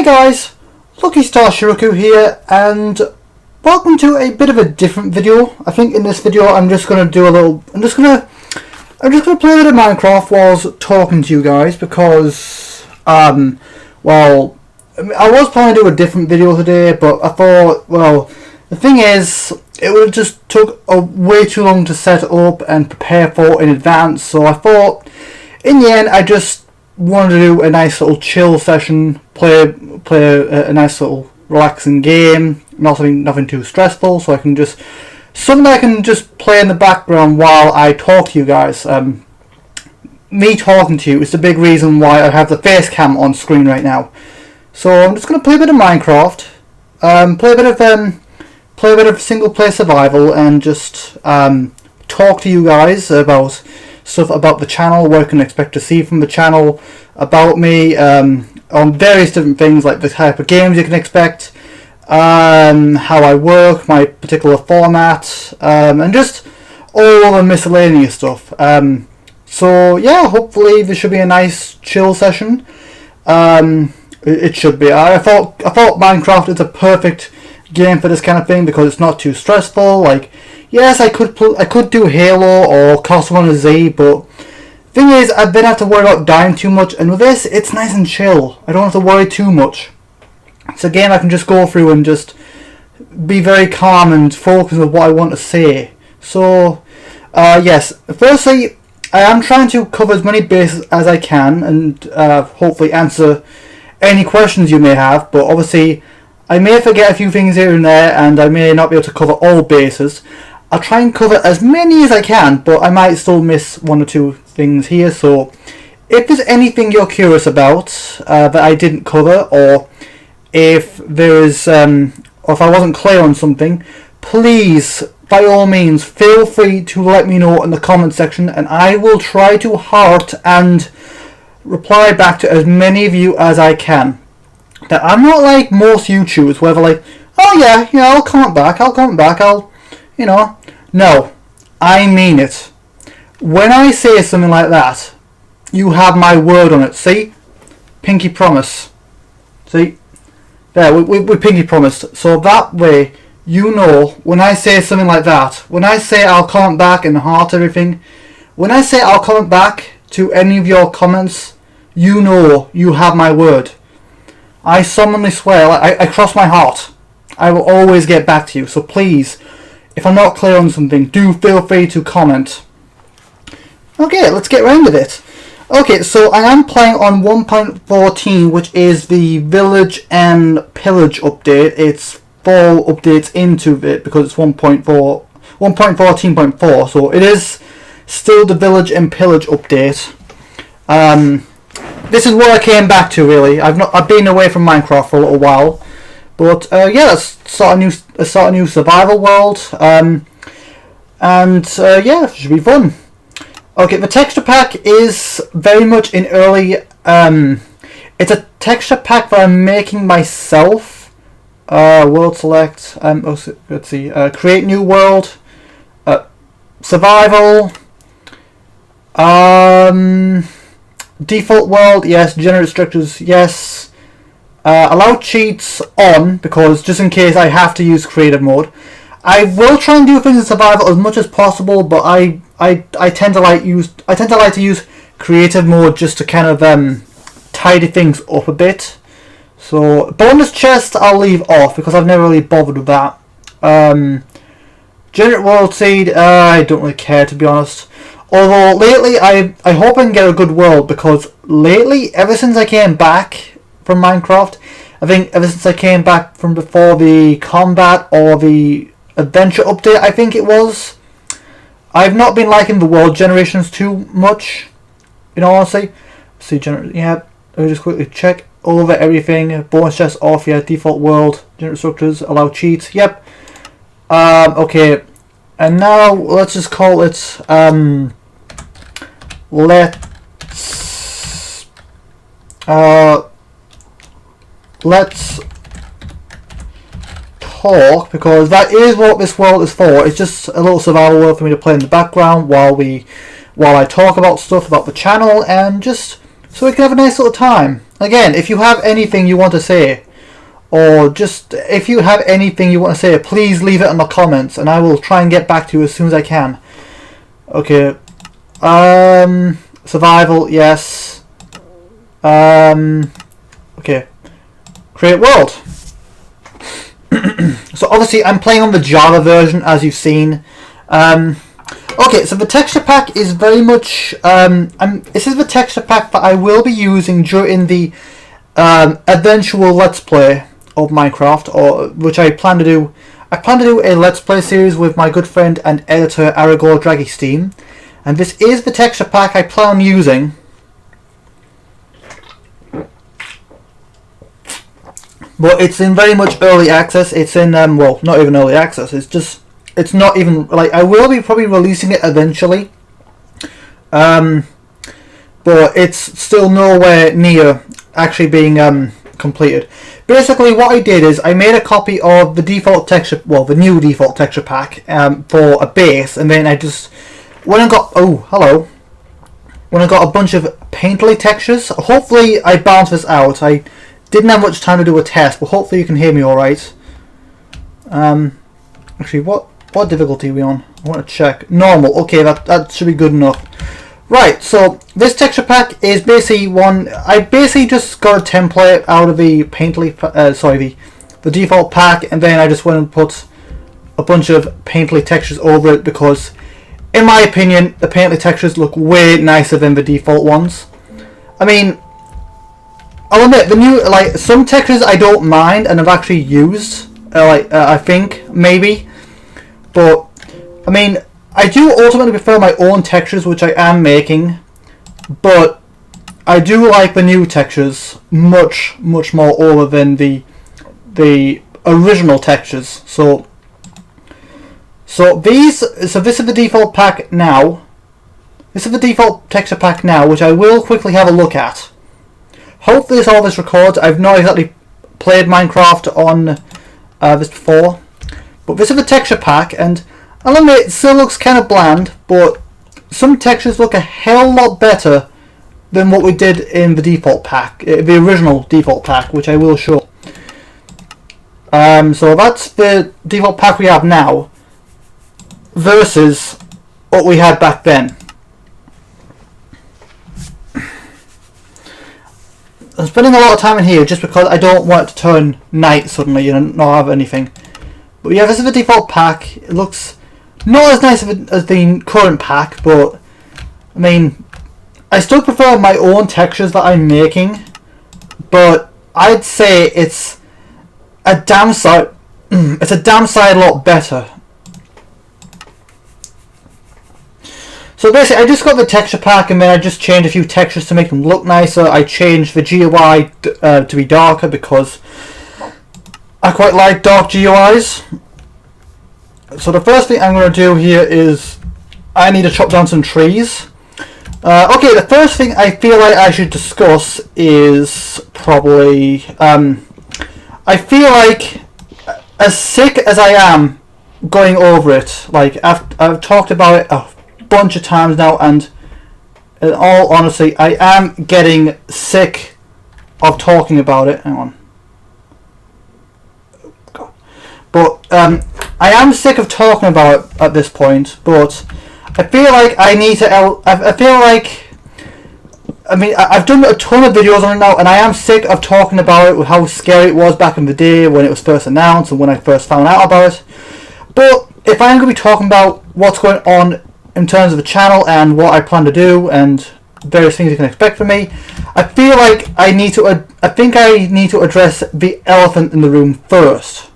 guys, Lucky Star Shi-Roku here, and welcome to a bit of a different video. I think in this video I'm just gonna play a bit of Minecraft whilst talking to you guys because well, I was planning to do a different video today, but I thought, well, the thing is, it would have just took way too long to set up and prepare for in advance. So I thought, in the end, I just wanted to do a nice little chill session, play a nice little relaxing game, nothing too stressful, so I can just something I can just play in the background while I talk to you guys. Me talking to you is the big reason why I have the face cam on screen right now. So I'm just gonna play a bit of Minecraft, play a bit of single player survival, and just talk to you guys about stuff about the channel, what you can expect to see from the channel, about me, on various different things like the type of games you can expect, how I work, my particular format, and just all the miscellaneous stuff. So yeah, hopefully this should be a nice chill session. It should be. I thought Minecraft is a perfect game for this kind of thing because it's not too stressful. Like, yes, I could do Halo or Castle on a Z, but thing is, I didn't have to worry about dying too much, and with this, it's nice and chill. I don't have to worry too much. It's a game I can just go through and just be very calm and focus on what I want to say. So, yes, firstly, I am trying to cover as many bases as I can and hopefully answer any questions you may have, but obviously I may forget a few things here and there, and I may not be able to cover all bases. I'll try and cover as many as I can, but I might still miss one or two things here. So if there's anything you're curious about that I didn't cover, or if there is, or if I wasn't clear on something, please, by all means, feel free to let me know in the comment section, and I will try to heart and reply back to as many of you as I can. That I'm not like most YouTubers where they're like, oh yeah, I'll comment back, no, I mean it. When I say something like that, you have my word on it. See? Pinky promise. See? There, we pinky promised. So that way, you know, when I say something like that, when I say I'll comment back and heart everything, when I say I'll comment back to any of your comments, you know you have my word. I solemnly swear, I cross my heart, I will always get back to you. So please, if I'm not clear on something, do feel free to comment. Okay, let's get around with it. Okay, so I am playing on 1.14, which is the Village and Pillage update. It's 4 updates into it because it's 1.14.4, so it is still the Village and Pillage update. This is what I came back to, really. I've been away from Minecraft for a little while, but yeah, let's start a new survival world, and yeah, it should be fun. Okay, the texture pack is very much in early. It's a texture pack that I'm making myself. World select. Let's see. Create new world. Survival. Default world, yes. Generate structures, yes. Allow cheats on, because just in case I have to use creative mode. I will try and do things in survival as much as possible, but I tend to like to use creative mode just to kind of tidy things up a bit. So bonus chest I'll leave off because I've never really bothered with that. Generate world seed, I don't really care, to be honest. Although lately I hope I can get a good world, because lately, ever since I came back from Minecraft, I think ever since I came back from before the combat or the adventure update, I think it was, I've not been liking the world generations too much, in all honesty. See, yeah, let me just quickly check over everything. Bonus chest off, yeah, default world, generate structures, allow cheats, yep. Okay. And now let's just call it let's talk, because that is what this world is for. It's just a little survival world for me to play in the background while I talk about stuff about the channel and just so we can have a nice little time. Again, if you have anything you want to say, or just if you have anything you want to say, please leave it in the comments and I will try and get back to you as soon as I can. Okay. Survival, yes. Okay. Create world. So obviously I'm playing on the Java version, as you've seen. Okay, so the texture pack is very much this is the texture pack that I will be using during the eventual Let's Play of Minecraft, or which I plan to do. I plan to do a Let's Play series with my good friend and editor Aragor Draggy Steam, and this is the texture pack I plan on using. But it's in very much early access. It's in well, not even early access. It's not even like, I will be probably releasing it eventually. But it's still nowhere near actually being completed. Basically, what I did is I made a copy of the default texture, well, the new default texture pack for a base, and then I just when I got when I got a bunch of painterly textures. Hopefully, I balanced this out. I didn't have much time to do a test, but hopefully you can hear me all right. Actually, what difficulty are we on? I want to check. Normal. Okay, that should be good enough. Right, so this texture pack is basically one. I basically just got a template out of the the default pack, and then I just went and put a bunch of painterly textures over it because, in my opinion, the painterly textures look way nicer than the default ones. I mean, I'll admit, the new, like, some textures I don't mind and I've actually used, I think, maybe. But, I mean, I do ultimately prefer my own textures, which I am making. But, I do like the new textures much more over than the original textures. So this is the default pack now. This is the default texture pack now, which I will quickly have a look at. Hopefully all this records. I've not exactly played Minecraft on this before, but this is the texture pack, and I'll admit it still looks kind of bland, but some textures look a hell lot better than what we did in the default pack, the original default pack, which I will show. So that's the default pack we have now versus what we had back then. I'm spending a lot of time in here just because I don't want it to turn night suddenly and not have anything. But yeah, this is the default pack. It looks not as nice as the current pack, but I mean, I still prefer my own textures that I'm making, but I'd say it's a damn sight a lot better. So basically, I just got the texture pack, and then I just changed a few textures to make them look nicer. I changed the GUI to be darker because I quite like dark GUIs. So the first thing I'm going to do here is I need to chop down some trees. Okay, the first thing I feel like I should discuss is probably I feel like, as sick as I am going over it, like I've talked about it a bunch of times now, and in all honesty, I am getting sick of talking about it. Hang on. God. But I am sick of talking about it at this point, but I feel like I need to I've done a ton of videos on it now, and I am sick of talking about it, with how scary it was back in the day when it was first announced and when I first found out about it. But if I'm going to be talking about what's going on in terms of the channel and what I plan to do and various things you can expect from me, I feel like I need to address the elephant in the room first.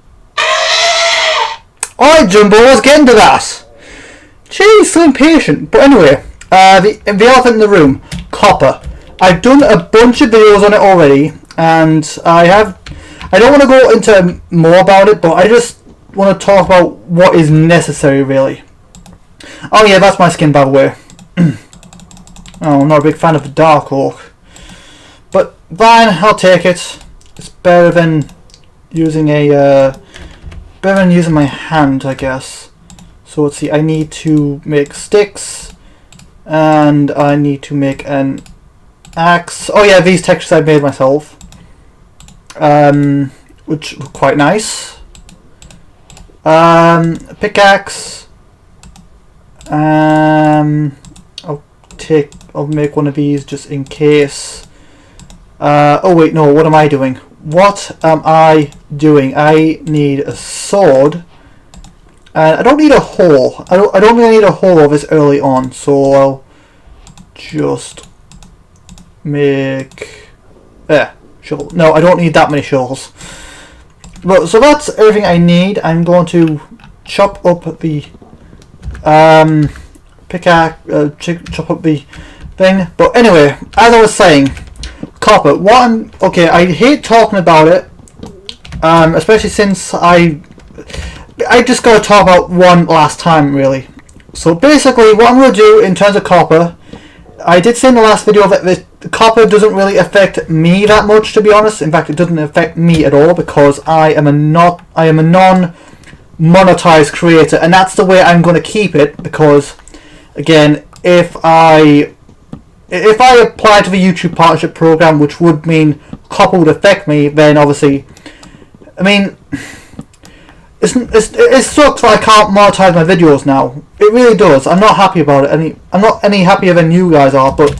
Alright, Jumbo, let's get into that. Jeez, so impatient. But anyway, the elephant in the room, copper. I've done a bunch of videos on it already, and I don't want to go into more about it, but I just want to talk about what is necessary, really. Oh yeah, that's my skin, by the way. Oh, I'm not a big fan of the dark oak, but fine, I'll take it. It's better than using my hand, I guess. So let's see. I need to make sticks, and I need to make an axe. Oh yeah, these textures I made myself, which were quite nice. Pickaxe. I'll make one of these just in case. Oh wait, no, what am I doing? What am I doing? I need a sword. And I don't need a hole. I don't really need a hole this early on, so I'll just make shovel. No, I don't need that many shovels. But so that's everything I need. I'm going to chop up the pickaxe, chop up the thing. But anyway, as I was saying, copper. Okay, I hate talking about it, especially since I just got to talk about one last time, really. So basically, what I'm going to do in terms of copper, I did say in the last video that the copper doesn't really affect me that much, to be honest. In fact, it doesn't affect me at all because I am a non-monetized creator, and that's the way I'm going to keep it. Because, again, if I apply to the YouTube partnership program, which would mean copper would affect me, then obviously, I mean, it sucks that I can't monetize my videos now. It really does. I'm not happy about it. I'm not any happier than you guys are, but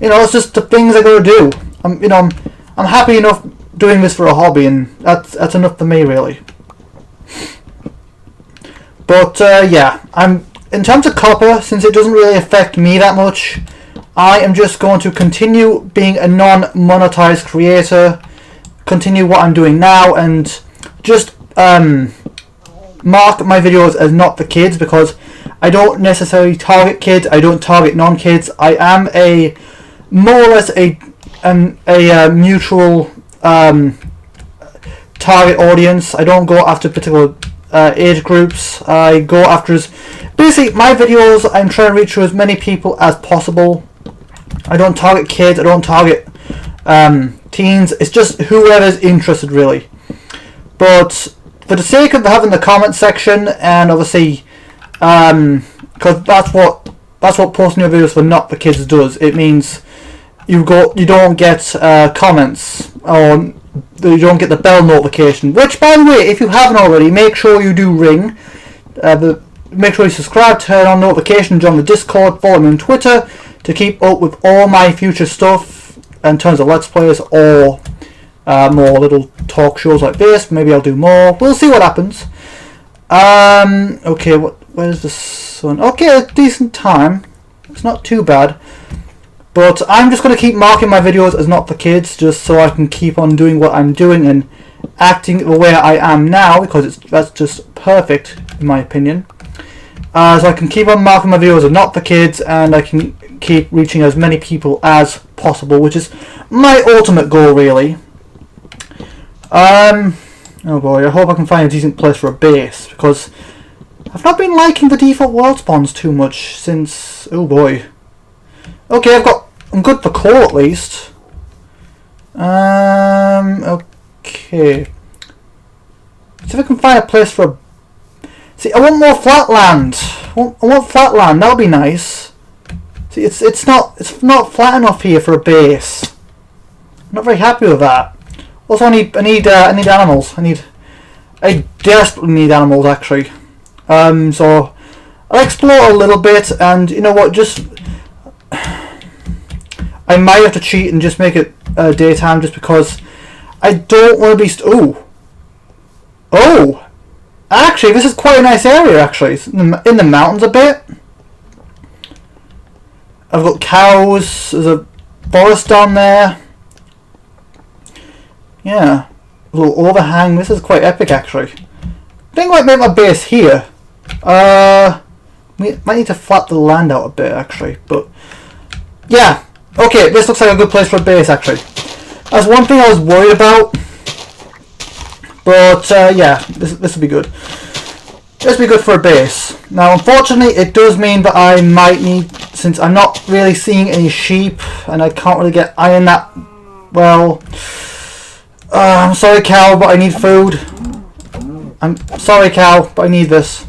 you know, it's just the things I gotta do. I'm happy enough doing this for a hobby, and that's enough for me, really. But yeah, in terms of copper, since it doesn't really affect me that much, I am just going to continue being a non-monetized creator, continue what I'm doing now, and just mark my videos as not for kids, because I don't necessarily target kids. I don't target non-kids. I am more or less a mutual target audience. I don't go after particular age groups. I go after basically my videos. I'm trying to reach to as many people as possible. I don't target kids. I don't target teens. It's just whoever's interested, really. But for the sake of having the comment section, and obviously, because that's what posting your videos for not for kids does. It means you don't get comments, or you don't get the bell notification. Which, by the way, if you haven't already, make sure you do ring. Make sure you subscribe, turn on notifications, join the Discord, follow me on Twitter to keep up with all my future stuff in terms of Let's Plays or more little talk shows like this. Maybe I'll do more. We'll see what happens. Okay, where's the sun? Okay, a decent time. It's not too bad. But I'm just going to keep marking my videos as not for kids, just so I can keep on doing what I'm doing and acting the way I am now, because that's just perfect in my opinion. So I can keep on marking my videos as not for kids, and I can keep reaching as many people as possible, which is my ultimate goal, really. Oh boy, I hope I can find a decent place for a base, because I've not been liking the default world spawns too much since... Oh boy. Okay, I'm good for coal at least. Okay. See if I can find a place for a... See, I want more flatland. I want flatland, that would be nice. See, it's not flat enough here for a base. I'm not very happy with that. Also, I need animals. I desperately need animals, actually. So I'll explore a little bit, and you know what? Just I might have to cheat and just make it daytime, just because I don't want to be. Oh! Actually, this is quite a nice area. Actually, it's in the mountains a bit. I've got cows. There's a forest down there. Yeah, a little overhang. This is quite epic, actually. I think I might make my base here. We might need to flat the land out a bit, actually. But yeah, okay. This looks like a good place for a base, actually. That's one thing I was worried about. But yeah, this will be good. This will be good for a base. Now, unfortunately, it does mean that I might need, since I'm not really seeing any sheep, and I can't really get iron that well. I'm sorry, cow, but I need food. I'm sorry, cow, but I need this.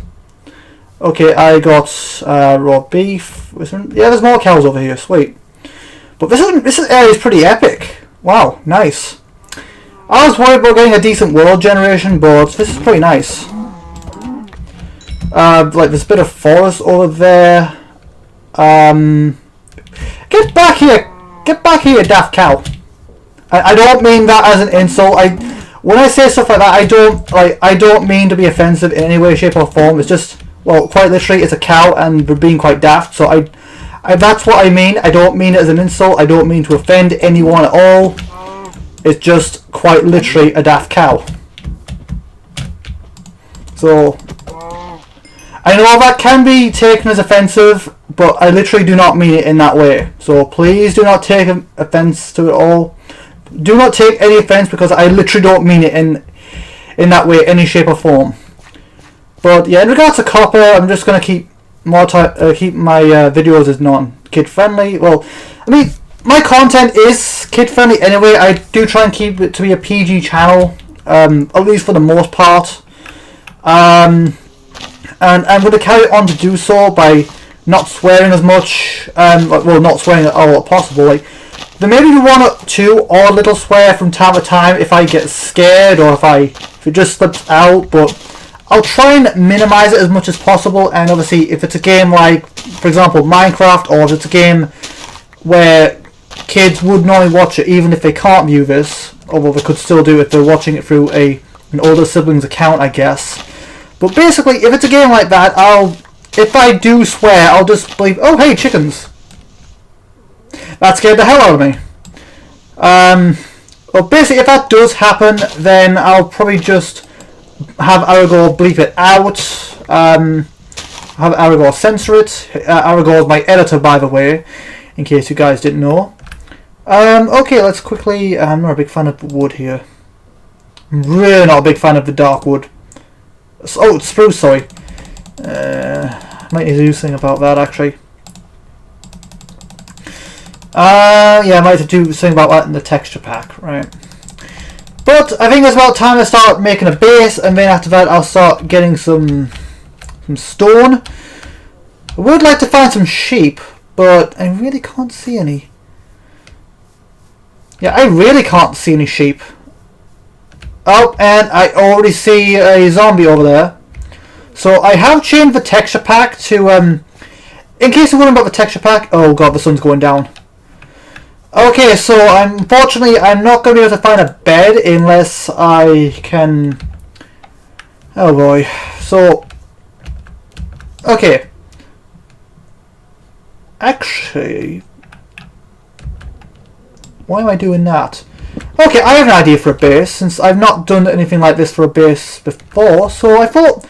Okay, I got raw beef. Yeah, there's more cows over here. Sweet. But this area is pretty epic. Wow, nice. I was worried about getting a decent world generation, but this is pretty nice. Like there's a bit of forest over there. Get back here! Get back here, daft cow! I don't mean that as an insult. When I say stuff like that, I don't mean to be offensive in any way, shape, or form. It's just, well, quite literally, it's a cow, and we're being quite daft. So that's what I mean. I don't mean it as an insult. I don't mean to offend anyone at all. It's just quite literally a daft cow. So I know that can be taken as offensive, but I literally do not mean it in that way. So please do not take offense to it all. Do not take any offense, because I literally don't mean it in that way, any shape or form. But yeah, in regards to copper, I'm just gonna keep my videos as non-kid friendly. Well, I mean, my content is kid friendly anyway. I do try and keep it to be a PG channel, at least for the most part. And I'm going to carry on to do so by not swearing as much. Well, not swearing at all possible. Like, there may be one or two odd little swear from time to time if I get scared or if it just slips out, but I'll try and minimize it as much as possible. And obviously, if it's a game like, for example, Minecraft, or if it's a game where kids would normally watch it even if they can't view this, although they could still do it if they're watching it through an older sibling's account, I guess. But basically, if it's a game like that, if I do swear, I'll just believe, oh hey, chickens. That scared the hell out of me. Well, basically, if that does happen, then I'll probably just have Aragor bleep it out. Have Aragor censor it. Aragor is my editor, by the way, in case you guys didn't know. Okay, let's quickly... I'm not a big fan of wood here. I'm really not a big fan of the dark wood. Oh, it's spruce, sorry. Might need to do something about that, actually. Yeah, I might have to do something about that in the texture pack, right. But I think it's about time to start making a base, and then after that I'll start getting some stone. I would like to find some sheep, but I really can't see any. Yeah, I really can't see any sheep. Oh, and I already see a zombie over there. So I have changed the texture pack to, in case you're wondering about the texture pack, oh god, the sun's going down. Okay, so unfortunately I'm not going to be able to find a bed unless I can, oh boy, so, okay, actually, why am I doing that? Okay, I have an idea for a base, since I've not done anything like this for a base before, so I thought,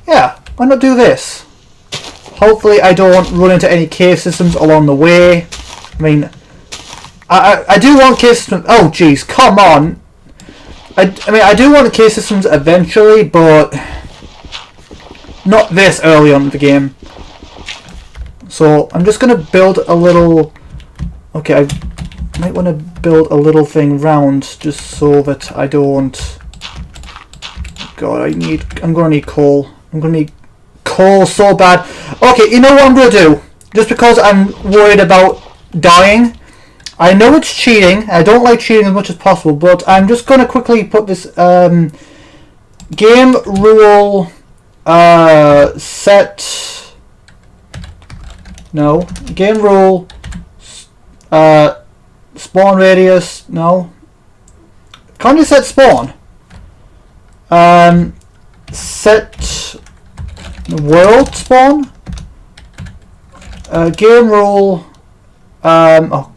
yeah, why not do this? Hopefully I don't run into any cave systems along the way. I mean, I do want cave systems, oh jeez, come on. I mean, I do want the cave systems eventually, but not this early on in the game. So I'm just going to build a little, okay, I might want to build a little thing round just so that I don't, god, I'm going to need coal. I'm going to need coal so bad. Okay, you know what I'm going to do? Just because I'm worried about dying. I know it's cheating. I don't like cheating as much as possible, but I'm just going to quickly put this game rule set. No. Game rule spawn radius. No. Can't you set spawn? Set world spawn. Game rule. Oh,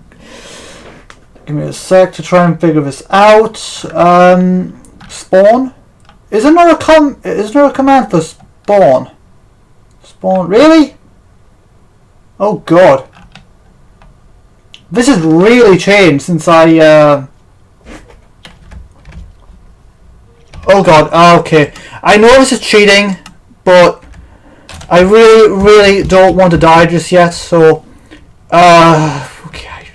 give me a sec to try and figure this out. Spawn. Is there not a command for spawn? Spawn. Really? Oh god. This has really changed since I. Oh god. Okay. I know this is cheating, but I really don't want to die just yet. So. Okay.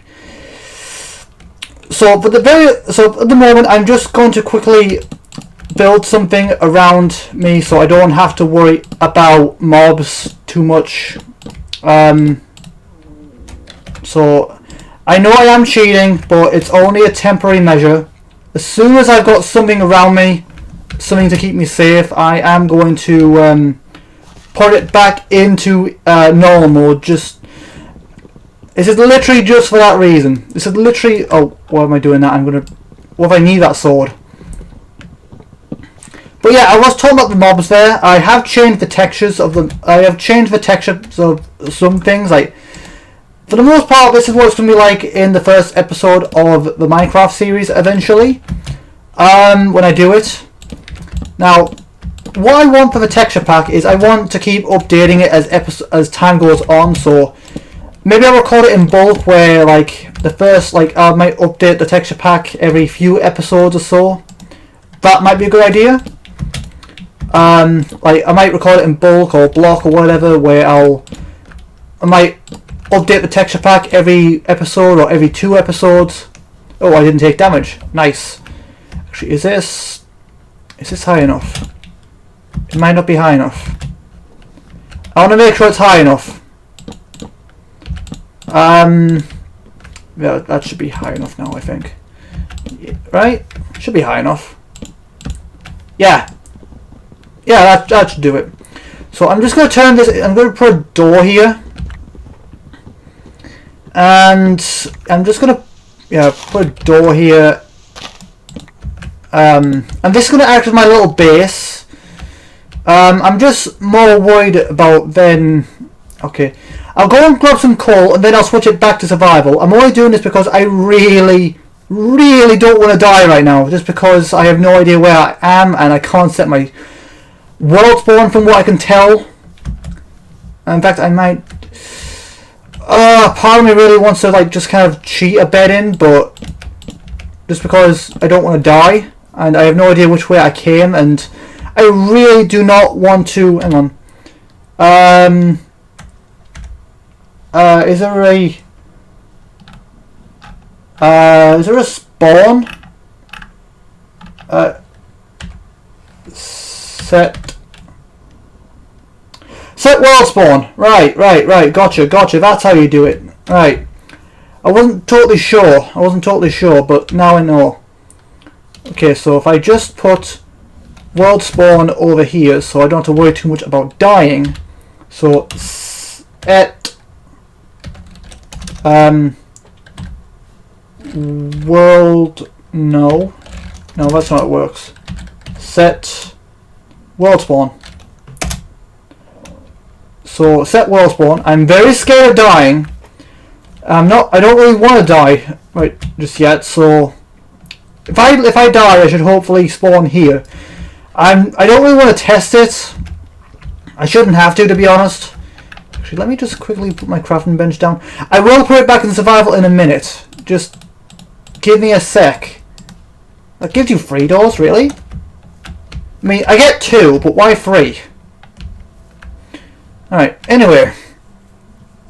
So at the moment I'm just going to quickly build something around me so I don't have to worry about mobs too much. So I know I am cheating, but it's only a temporary measure. As soon as I've got something around me, something to keep me safe, I am going to put it back into normal mode. This is literally just for that reason. This is literally... Oh, why am I doing that? What if I need that sword? But yeah, I was talking about the mobs there. I have changed the textures of them. I have changed the textures of some things. Like, for the most part, this is what it's going to be like in the first episode of the Minecraft series eventually. When I do it. Now, what I want for the texture pack is I want to keep updating it as time goes on. So maybe I'll record it in bulk, where like the first, like, I might update the texture pack every few episodes or so. That might be a good idea. Like, I might record it in bulk or block or whatever, where I might update the texture pack every episode or every 2 episodes. Oh, I didn't take damage. Nice. Actually, is this high enough? It might not be high enough. I want to make sure it's high enough. Yeah, that should be high enough now, I think. Right? Should be high enough. Yeah. Yeah, that should do it. So I'm just going to turn this... I'm going to put a door here. And I'm just going to put a door here. And this is going to act as my little base. I'm just more worried about then... Okay. I'll go and grab some coal and then I'll switch it back to survival. I'm only doing this because I really don't want to die right now. Just because I have no idea where I am and I can't set my world spawn from what I can tell. In fact, I might... part of me really wants to like just kind of cheat a bed in, but just because I don't want to die and I have no idea which way I came, and I really do not want to... Hang on. Is there a spawn? Set world spawn. Right. Gotcha. That's how you do it. Right. I wasn't totally sure, but now I know. Okay, so if I just put world spawn over here, so I don't have to worry too much about dying. So set world... No, that's not how it works. Set world spawn. So set world spawn. I'm very scared of dying. I don't really want to die right just yet. So if I die, I should hopefully spawn here. I don't really want to test it. I shouldn't have to be honest. Actually, let me just quickly put my crafting bench down. I will put it back in survival in a minute. Just give me a sec. That gives you 3 doors, really? I mean, I get 2, but why 3? Alright, anyway.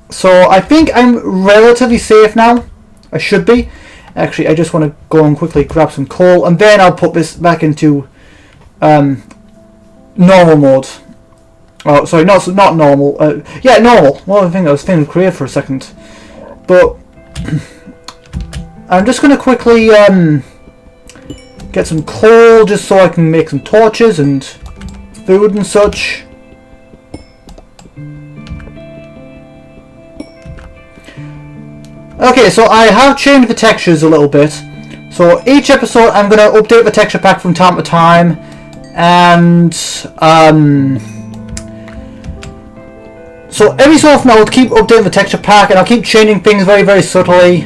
So, I think I'm relatively safe now. I should be. Actually, I just want to go and quickly grab some coal, and then I'll put this back into normal mode. Oh, sorry, not normal. Yeah, normal. Well, I was thinking creative for a second. But I'm just going to quickly get some coal just so I can make some torches and food and such. Okay, so I have changed the textures a little bit. So each episode I'm going to update the texture pack from time to time. And so every so often I'll keep updating the texture pack and I'll keep changing things very, very subtly.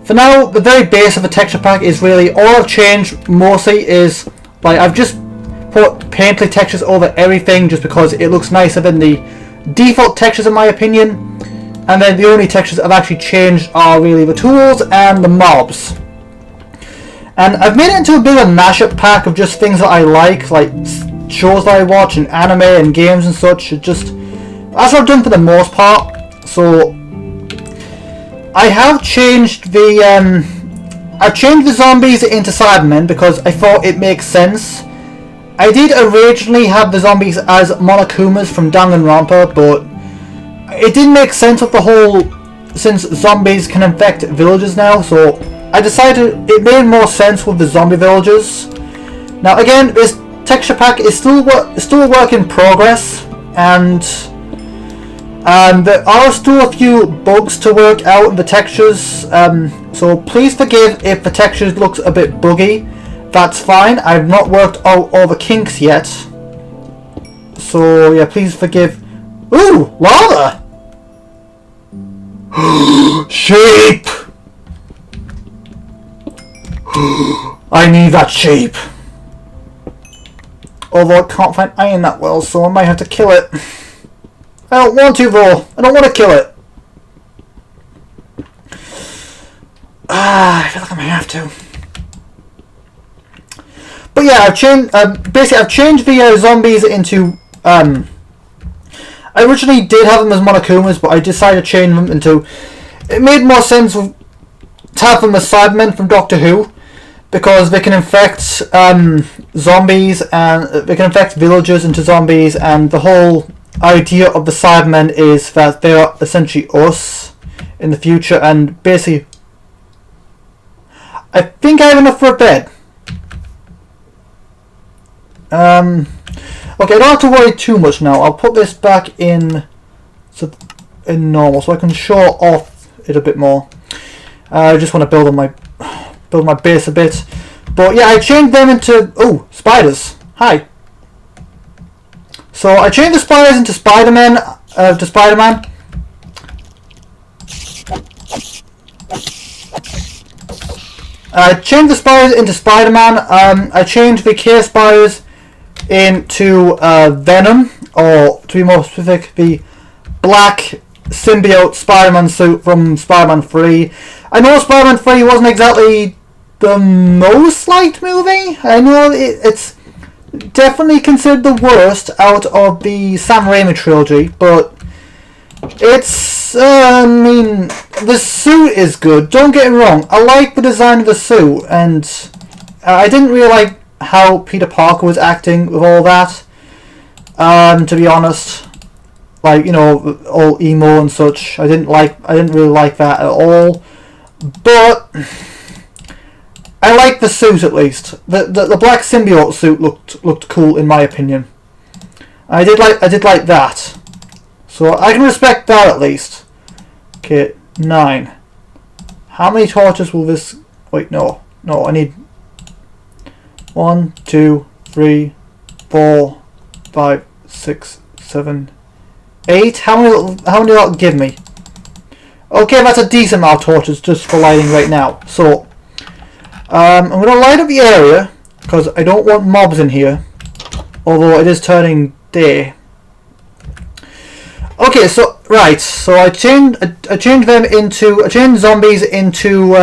For now, the very base of the texture pack is really, all I've changed mostly is, like, I've just put painterly textures over everything just because it looks nicer than the default textures in my opinion. And then the only textures I've actually changed are really the tools and the mobs. And I've made it into a bit of a mashup pack of just things that I like shows that I watch and anime and games and such. That's what I've done for the most part. So I have changed the zombies into Cybermen because I thought it makes sense. I did originally have the zombies as Monokumas from Danganronpa, but it didn't make sense with the whole since zombies can infect villagers now, so I decided it made more sense with the zombie villagers. Now again, this texture pack is still a work in progress, and there are still a few bugs to work out in the textures, so please forgive if the textures looks a bit buggy. That's fine, I've not worked out all the kinks yet. So yeah, please forgive. Ooh, lava! Sheep! I need that sheep. Although I can't find iron that well, so I might have to kill it. I don't want to though. I don't want to kill it. I feel like I might have to. But yeah, I've changed. Basically, I've changed the zombies into. I originally did have them as Monokumas, but I decided to change them into. It made more sense to have them as Cybermen from Doctor Who, because they can infect zombies, and they can infect villagers into zombies, and the whole idea of the Cybermen is that they are essentially us in the future, and basically I think I have enough for a bed. Okay, I don't have to worry too much now. I'll put this back in normal so I can show off it a bit more. I just want to build my base a bit. But yeah, I changed them into spiders. Hi. So I changed the spiders into Spider-Man. I changed the spiders into Spider-Man. I changed the Cave spiders into Venom, or to be more specific, the black symbiote Spider-Man suit from Spider-Man 3. I know Spider-Man 3 wasn't exactly the most liked movie. I know it's definitely considered the worst out of the Sam Raimi trilogy, but it's, I mean, the suit is good, don't get me wrong. I like the design of the suit, and I didn't really like how Peter Parker was acting with all that, to be honest. Like, you know, all emo and such. I didn't really like that at all. But I like the suit at least. The black symbiote suit looked cool in my opinion. I did like that. So I can respect that at least. Okay, 9. How many torches will this? Wait, no, I need 1, 2, 3, 4, 5, 6, 7, 8. How many will that give me? Okay, that's a decent amount of torches just for lighting right now. So I'm going to light up the area because I don't want mobs in here, although it is turning day. Okay, so right, so I changed zombies into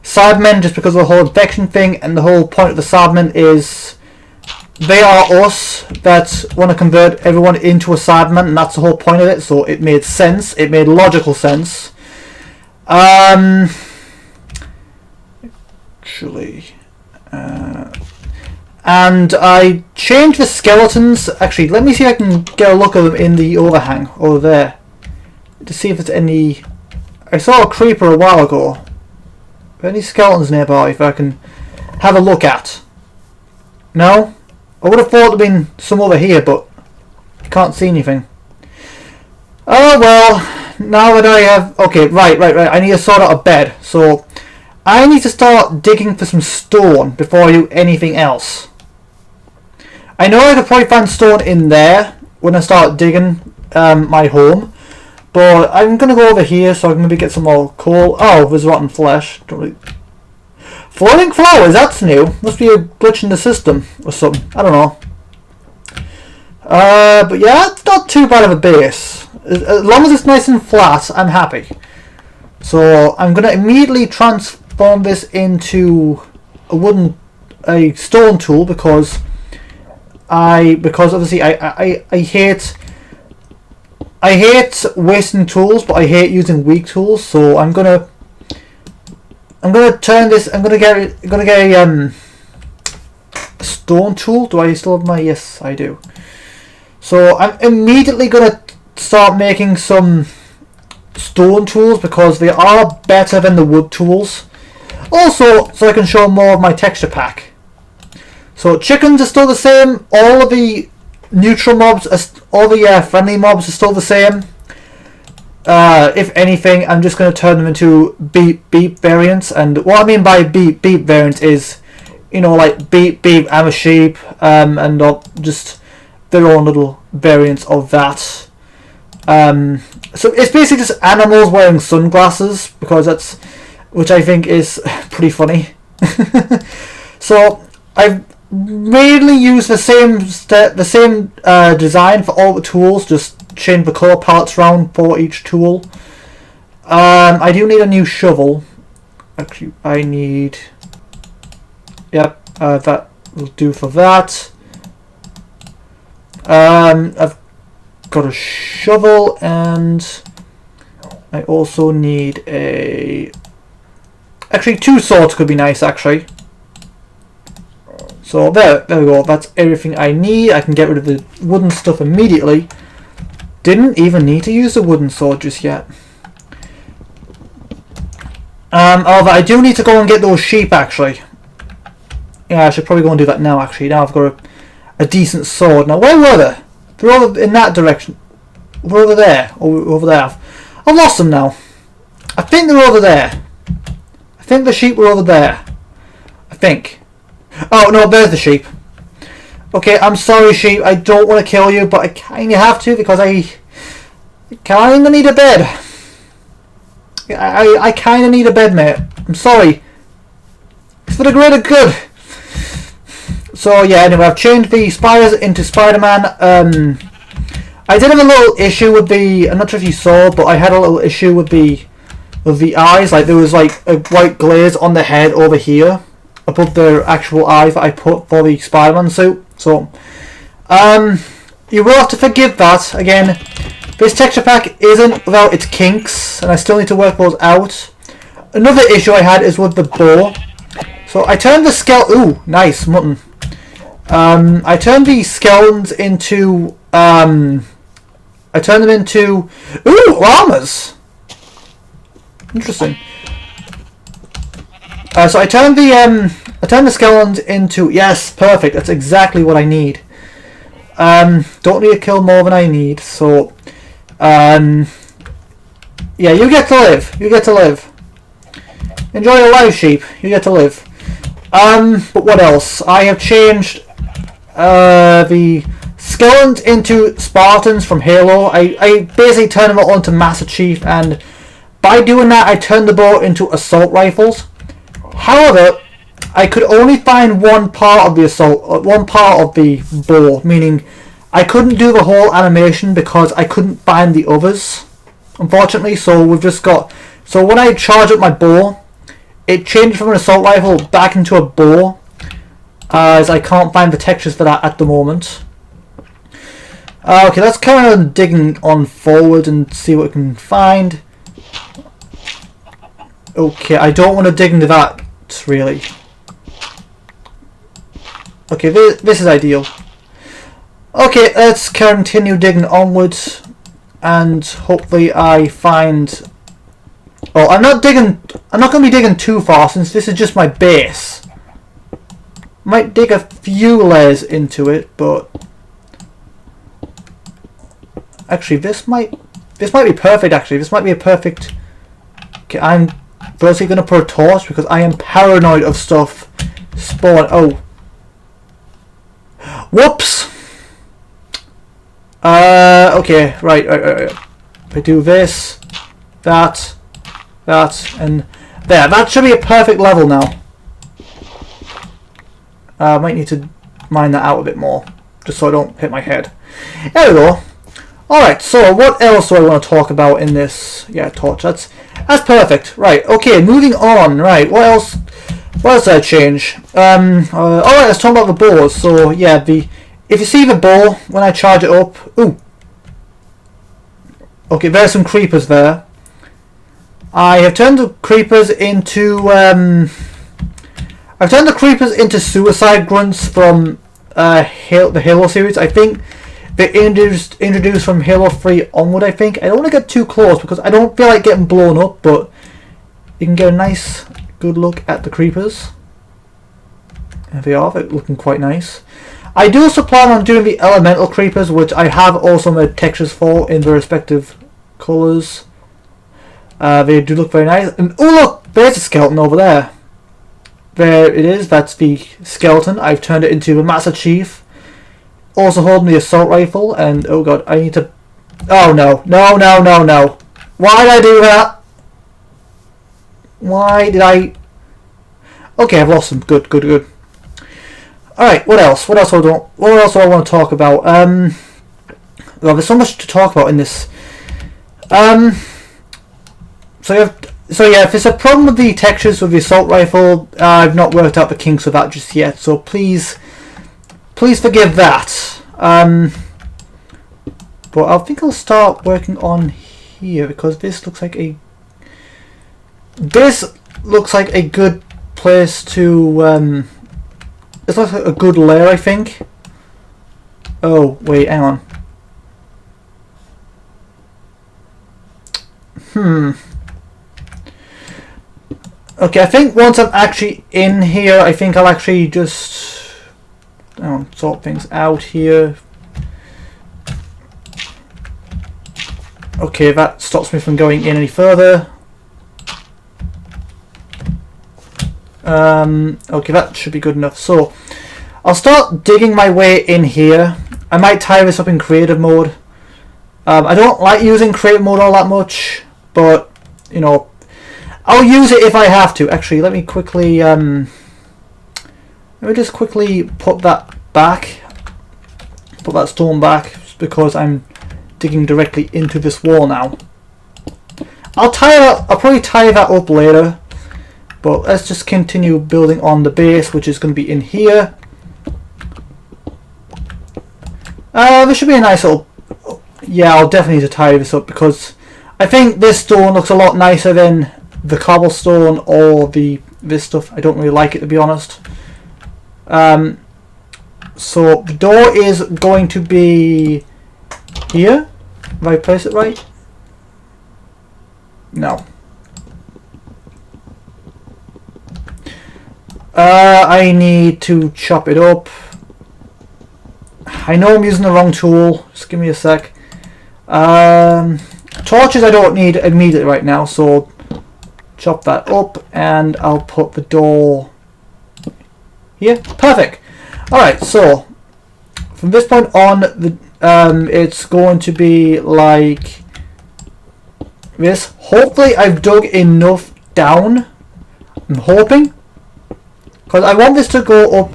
Cybermen just because of the whole infection thing, and the whole point of the Cybermen is they are us that want to convert everyone into a Cyberman, and that's the whole point of it. So it made sense. It made logical sense. And I changed the skeletons. Actually, let me see if I can get a look at them in the overhang over there to see if there's any. I saw a creeper a while ago. Are there any skeletons nearby if I can have a look at? No? I would have thought there'd been some over here, but I can't see anything. Oh well, now that I have... Okay, right. I need to sort out a bed. So, I need to start digging for some stone before I do anything else. I know I could probably find stone in there when I start digging my home. But I'm going to go over here so I can maybe get some more coal. Oh, there's rotten flesh. Don't really... Floating flowers, that's new. Must be a glitch in the system or something. I don't know. But yeah, it's not too bad of a base. As long as it's nice and flat, I'm happy. So I'm going to immediately transform this into a stone tool because obviously I hate wasting tools, but I hate using weak tools. So I'm gonna turn this. I'm gonna get a stone tool. Do I still have my? Yes, I do. So I'm immediately gonna start making some stone tools because they are better than the wood tools. Also, so I can show more of my texture pack. So chickens are still the same. All of the neutral mobs, all the friendly mobs are still the same. If anything, I'm just going to turn them into beep variants. And what I mean by beep variants is, you know, like beep, I'm a sheep, and just their own little variants of that. So it's basically just animals wearing sunglasses, because that's, which I think is pretty funny. So I've mainly used the same design for all the tools, just change the color palettes around for each tool. I do need a new shovel. Actually, I need, yep, that will do for that. I've got a shovel, and I also need actually 2 swords could be nice actually. So there we go, that's everything I need. I can get rid of the wooden stuff immediately. Didn't even need to use the wooden sword just yet. However, I do need to go and get those sheep actually. Yeah, I should probably go and do that now actually. Now I've got a decent sword. Now where were they? They're over in that direction. We're over there. Or over there. I've lost them now. I think they're over there. I think the sheep were over there. I think. Oh no, there's the sheep. Okay, I'm sorry sheep. I don't want to kill you, but I kind of have to because I kind of need a bed. I kind of need a bed, mate. I'm sorry. It's for the greater good. So yeah, anyway, I've changed the spiders into Spider-Man. I did have a little issue with the, I'm not sure if you saw, but I had a little issue with the eyes. Like there was like a white glaze on the head over here, above the actual eyes that I put for the Spider-Man suit. So, you will have to forgive that. Again, this texture pack isn't without its kinks, and I still need to work those out. Another issue I had is with the bow. So I turned the ooh, nice mutton. I turned the skeletons into I turned them into llamas. Interesting. So I turned the skeletons into, yes, perfect. That's exactly what I need. Don't need to kill more than I need. So yeah, you get to live. You get to live. Enjoy your life, sheep. You get to live. But what else? I have changed the skeletons into Spartans from Halo. I basically turned them all into Master Chief, and by doing that I turned the bow into assault rifles. However, I could only find one part of the bow, meaning I couldn't do the whole animation because I couldn't find the others, unfortunately. So we've just got, so when I charge up my bow, it changed from an assault rifle back into a bow, as I can't find the textures for that at the moment. Okay, let's carry on digging on forward and see what we can find. Okay, I don't want to dig into that, really. Okay, this is ideal. Okay, let's continue digging onwards, and hopefully I find... Oh, I'm not going to be digging too far since this is just my base. Might dig a few layers into it, but actually this might be perfect. Actually, this might be a perfect. Okay, I'm firstly going to put a torch because I am paranoid of stuff spawn. Oh, whoops. Okay, right. If I do this, that, and there. That should be a perfect level now. I might need to mine that out a bit more, just so I don't hit my head. There we go. Alright, so what else do I want to talk about in this? Yeah, torch. That's perfect. Right, okay, moving on. Right, what else did I change? Alright, let's talk about the bows. So, yeah, if you see the bow, when I charge it up... Ooh! Okay, there's some creepers there. I have turned the creepers into... I've turned the creepers into suicide grunts from the Halo series. I think they introduced from Halo 3 onward, I think. I don't want to get too close because I don't feel like getting blown up, but you can get a nice, good look at the creepers. There they are, they're looking quite nice. I do also plan on doing the elemental creepers, which I have also made textures for in the respective colours. They do look very nice. And oh look, there's a skeleton over there. There it is, that's the skeleton. I've turned it into a Master Chief. Also holding the assault rifle, and oh god, I need to... Oh no, no, no, no, no. Why did I do that? Why did I... Okay, I've lost him. Good, good, good. Alright, what else? What else do I want to talk about? Well, there's so much to talk about in this. So yeah, if there's a problem with the textures with the assault rifle, I've not worked out the kinks of that just yet, so please forgive that. But I think I'll start working on here because this looks like a good place to this looks like a good layer, I think. Oh wait, hang on. Okay, I think once I'm actually in here, I think I'll actually just sort things out here. Okay, that stops me from going in any further. Okay, that should be good enough. So, I'll start digging my way in here. I might tie this up in creative mode. I don't like using creative mode all that much, but, you know, I'll use it if I have to. Actually, let me just quickly put that back. Put that stone back, because I'm digging directly into this wall now. I'll probably tie that up later. But let's just continue building on the base, which is going to be in here. There should be a nice little... Yeah, I'll definitely need to tie this up because I think this stone looks a lot nicer than the cobblestone or this stuff. I don't really like it, to be honest. So the door is going to be here. Have I placed it right? No. I need to chop it up. I know I'm using the wrong tool. Just give me a sec. Torches I don't need immediately right now, so chop that up and I'll put the door here. Perfect. Alright, so from this point on, it's going to be like this. Hopefully I've dug enough down. I'm hoping. Because I want this to go up.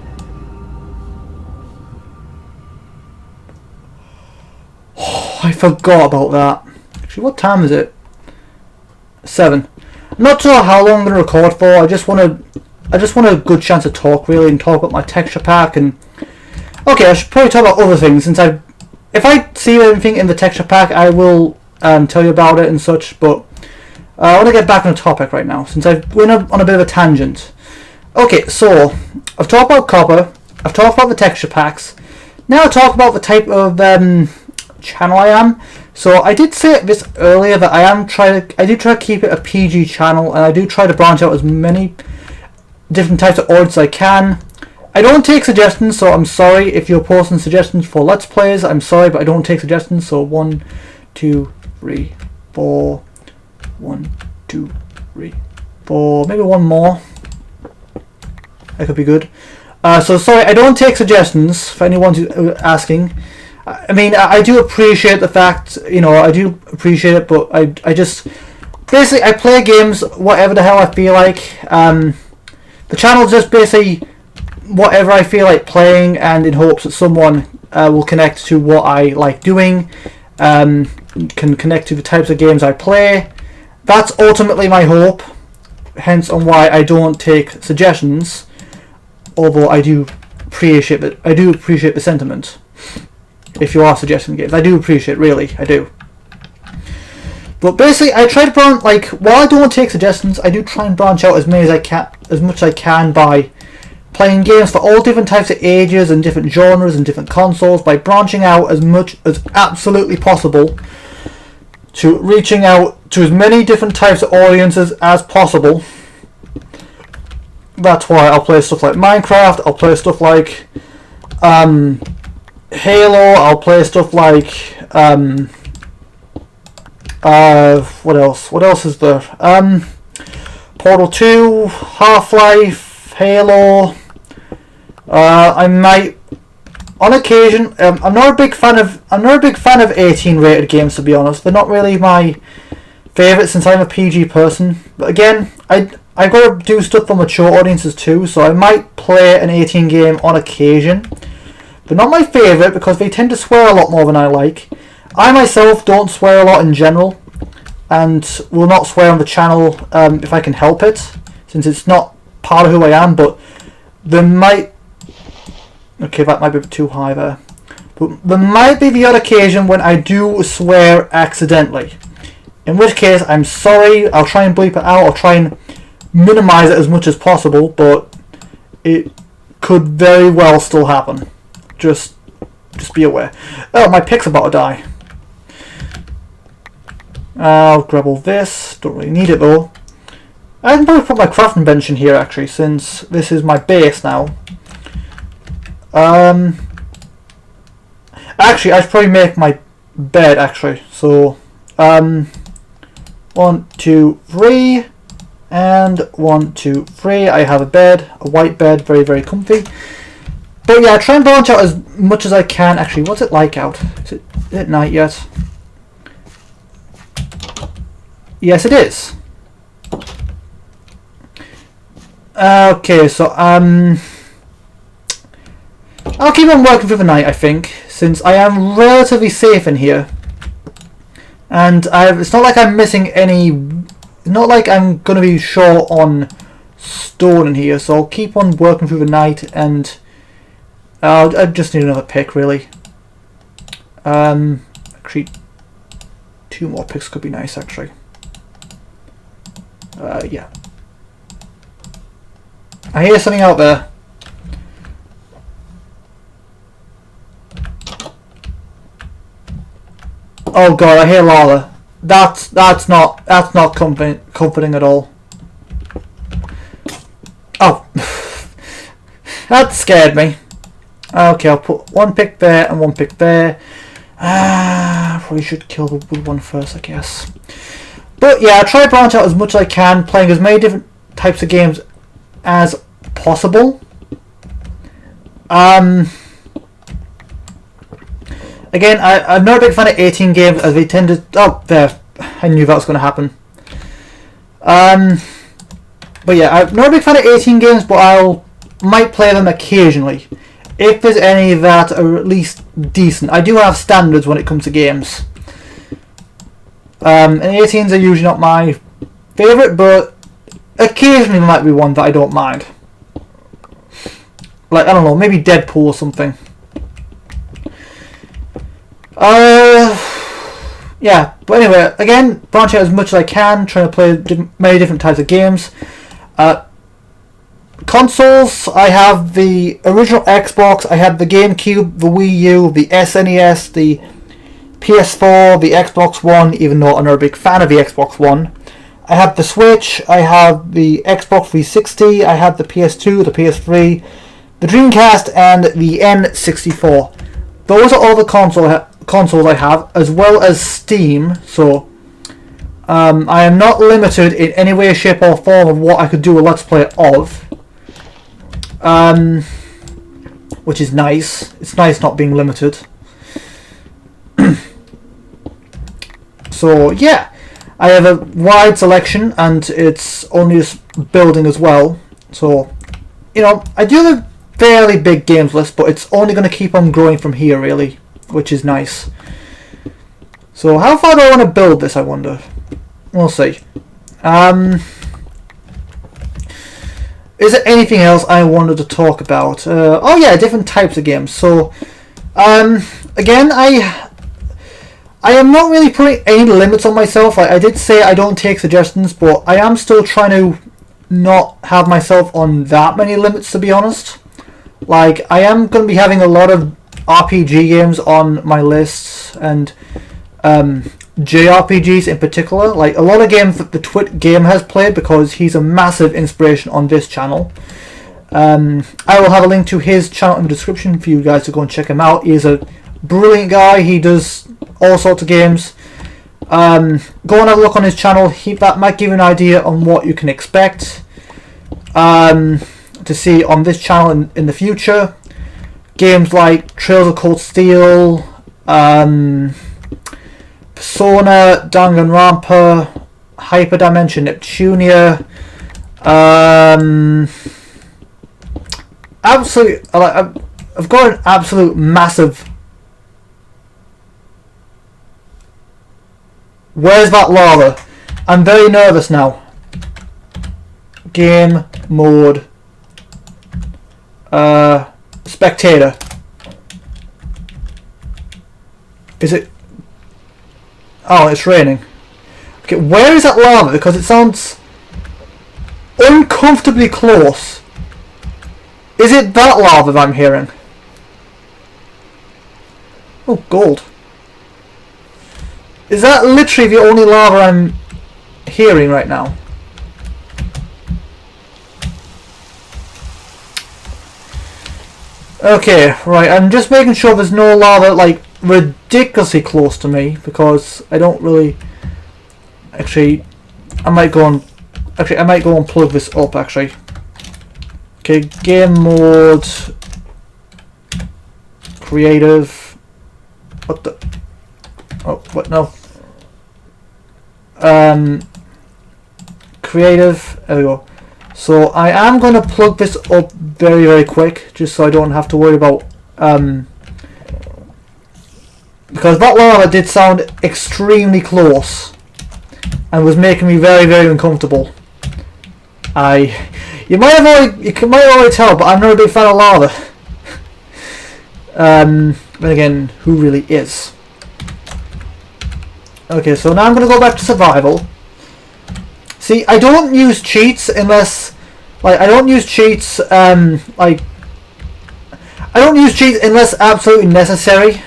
Oh, I forgot about that. Actually, what time is it? 7. I'm not sure how long I'm going to record for. I just want a good chance to talk, really, and talk about my texture pack. And okay, I should probably talk about other things since if I see anything in the texture pack, I will tell you about it and such. But I want to get back on the topic right now since I've went on a bit of a tangent. Okay, so I've talked about copper, I've talked about the texture packs, now I'll talk about the type of channel I am. So I did say this earlier that I do try to keep it a PG channel, and I do try to branch out as many different types of audience as I can. I don't take suggestions, so I'm sorry if you're posting suggestions for Let's Plays, I'm sorry, but I don't take suggestions. So 1, 2, 3, 4, 1, 2, 3, 4, maybe one more. That could be good. So sorry, I don't take suggestions for anyone who's asking. I mean, I do appreciate the fact, you know, I do appreciate it, but I just basically I play games whatever the hell I feel like. The channel's just basically whatever I feel like playing, and in hopes that someone will connect to what I like doing, can connect to the types of games I play. That's ultimately my hope. Hence on why I don't take suggestions. Although I do appreciate it. I do appreciate the sentiment. If you are suggesting games, I do appreciate it, really, I do. But basically, I try to branch, like, while I don't take suggestions, I do try and branch out as many as I can, as much as I can by playing games for all different types of ages and different genres and different consoles by branching out as much as absolutely possible to reaching out to as many different types of audiences as possible. That's why I'll play stuff like Minecraft, I'll play stuff like Halo, I'll play stuff like what else is there? Portal 2, Half-Life, Halo. I might, on occasion, I'm not a big fan of 18 rated games, to be honest. They're not really my favourite since I'm a PG person. But again, I've got to do stuff for mature audiences too, so I might play an 18 game on occasion. But not my favourite because they tend to swear a lot more than I like. I myself don't swear a lot in general, and will not swear on the channel if I can help it, since it's not part of who I am. But there might... Okay, that might be too high there. But there might be the odd occasion when I do swear accidentally. In which case, I'm sorry, I'll try and bleep it out, I'll try and minimise it as much as possible, but it could very well still happen. Just be aware. Oh, my pick's about to die. I'll grab all this, don't really need it though. I can probably put my crafting bench in here actually, since this is my base now. Actually, I should probably make my bed actually. So, 1, 2, 3, and 1, 2, 3. I have a bed, a white bed, very, very comfy. But yeah, try and branch out as much as I can. Actually, what's it like out? Is it night yet? Yes, it is. Okay, so I'll keep on working through the night, I think, since I am relatively safe in here, and it's not like I'm missing any. It's not like I'm going to be short on stone in here, so I'll keep on working through the night, and I just need another pick, really. Actually, 2 more picks could be nice, actually. Yeah. I hear something out there. Oh god, I hear lava. That's not comforting at all. Oh, that scared me. Okay, I'll put 1 pick there and 1 pick there. Probably should kill the wood one first, I guess. But yeah, I try to branch out as much as I can, playing as many different types of games as possible. Again, I'm not a big fan of 18 games as they tend to... Oh, there. I knew that was going to happen. But yeah, I'm not a big fan of 18 games, but might play them occasionally. If there's any that are at least decent. I do have standards when it comes to games. And 18s are usually not my favourite, but occasionally there might be one that I don't mind. Like, I don't know, maybe Deadpool or something. Yeah, but anyway, again, branch out as much as I can, trying to play many different types of games. Consoles, I have the original Xbox, I have the GameCube, the Wii U, the SNES, the PS4, the Xbox One, even though I'm not a big fan of the Xbox One. I have the Switch, I have the Xbox 360, I have the PS2, the PS3, the Dreamcast, and the N64. Those are all the consoles I have, as well as Steam, so I am not limited in any way, shape or form of what I could do a Let's Play of. Which is nice. It's nice not being limited. So yeah, I have a wide selection, and it's only just building as well. So, you know, I do have a fairly big games list, but it's only going to keep on growing from here, really, which is nice. So how far do I want to build this, I wonder? We'll see. Is there anything else I wanted to talk about? Oh yeah, different types of games. So, again, I am not really putting any limits on myself. I did say I don't take suggestions, but I am still trying to not have myself on that many limits, to be honest. Like, I am going to be having a lot of RPG games on my lists, and JRPGs in particular. Like, a lot of games that the Twit game has played, because he's a massive inspiration on this channel. I will have a link to his channel in the description for you guys to go and check him out. He is a brilliant guy. He does all sorts of games. Go and have a look on his channel. That might give you an idea on what you can expect to see on this channel in the future. Games like Trails of Cold Steel, Persona, Danganronpa, Hyperdimension Neptunia, absolute. I've got an absolute massive. Where's that lava? I'm very nervous now. Game mode. Spectator. Is it? Oh, it's raining. Okay, where is that lava? Because it sounds uncomfortably close. Is it that lava that I'm hearing? Oh, gold. Is that literally the only lava I'm hearing right now? Okay, right, I'm just making sure there's no lava like ridiculously close to me, because I don't really actually I might go and plug this up actually. Okay, game mode, creative, what the, oh, what, no, creative, there we go. So I am going to plug this up very, very quick, just so I don't have to worry about, because that lava did sound extremely close and was making me very, very uncomfortable. You might already tell, but I'm not a big fan of lava. Then again, who really is? Okay, so now I'm going to go back to survival. See, I don't use cheats unless, like, I don't use cheats, like, I don't use cheats unless absolutely necessary.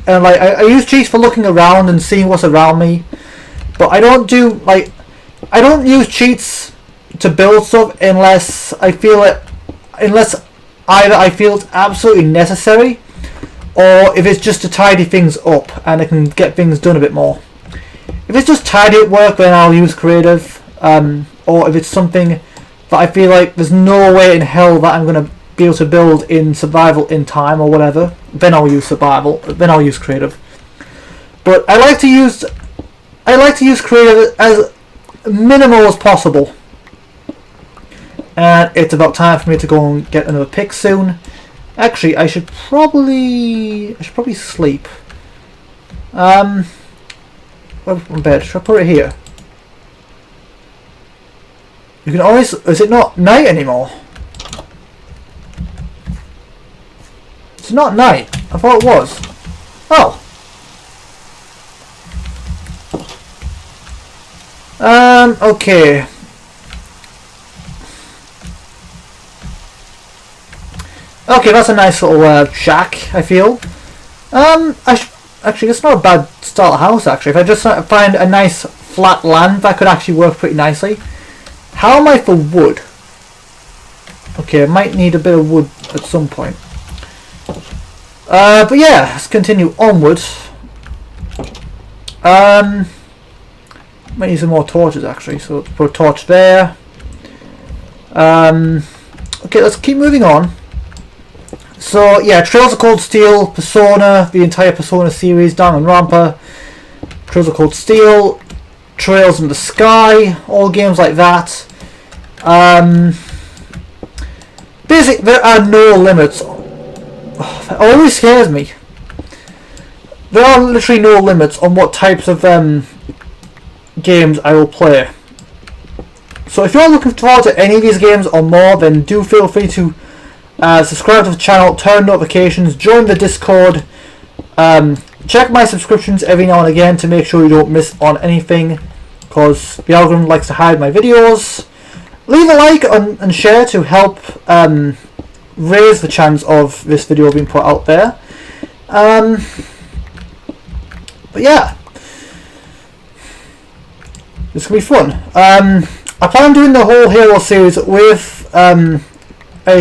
And like, I use cheats for looking around and seeing what's around me. But I don't do, like, I don't use cheats to build stuff unless I feel it, unless either I feel it's absolutely necessary, or if it's just to tidy things up and I can get things done a bit more. If it's just tidy up work, then I'll use creative, or if it's something that I feel like there's no way in hell that I'm going to be able to build in survival in time or whatever, then I'll use survival, then I'll use creative. But I like to use creative as minimal as possible. And it's about time for me to go and get another pick soon. Actually, I should probably sleep. Where's my bed? Should I put it here? You can always. Is it not night anymore? It's not night. I thought it was. Oh. Okay. Okay, that's a nice little shack, I feel. Actually, it's not a bad start house, actually. If I just find a nice flat land, that could actually work pretty nicely. How am I for wood? Okay, I might need a bit of wood at some point. But yeah, let's continue onward. Might need some more torches, actually, so let's put a torch there. Okay, let's keep moving on. So yeah, Trails of Cold Steel, Persona, the entire Persona series, Danganronpa, Trails of Cold Steel, Trails in the Sky, all games like that. Basically, there are no limits. Oh, that always scares me. There are literally no limits on what types of games I will play. So if you're looking forward to any of these games or more, then do feel free to subscribe to the channel, turn notifications, join the Discord, check my subscriptions every now and again to make sure you don't miss on anything, because the algorithm likes to hide my videos. leave a like and share to help raise the chance of this video being put out there. But yeah, this will be fun. I plan on doing the whole Halo series with a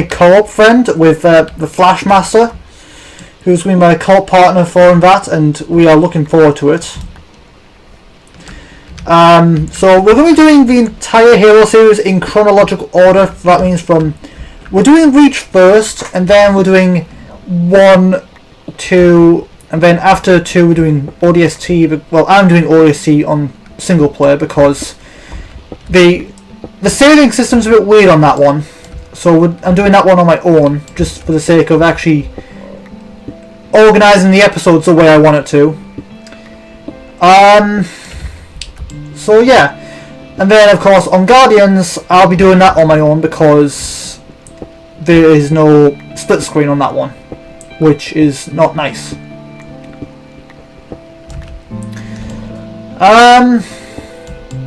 co-op friend, with the Flashmaster, who's been my co-op partner for that, and we are looking forward to it. So we're going to be doing the entire Halo series in chronological order. That means we're doing Reach first, and then we're doing 1, 2, and then after 2 we're doing ODST. Well, I'm doing ODST on single player because the saving system's a bit weird on that one. So I'm doing that one on my own, just for the sake of actually organising the episodes the way I want it to. So yeah, and then of course on Guardians I'll be doing that on my own because there is no split screen on that one, which is not nice.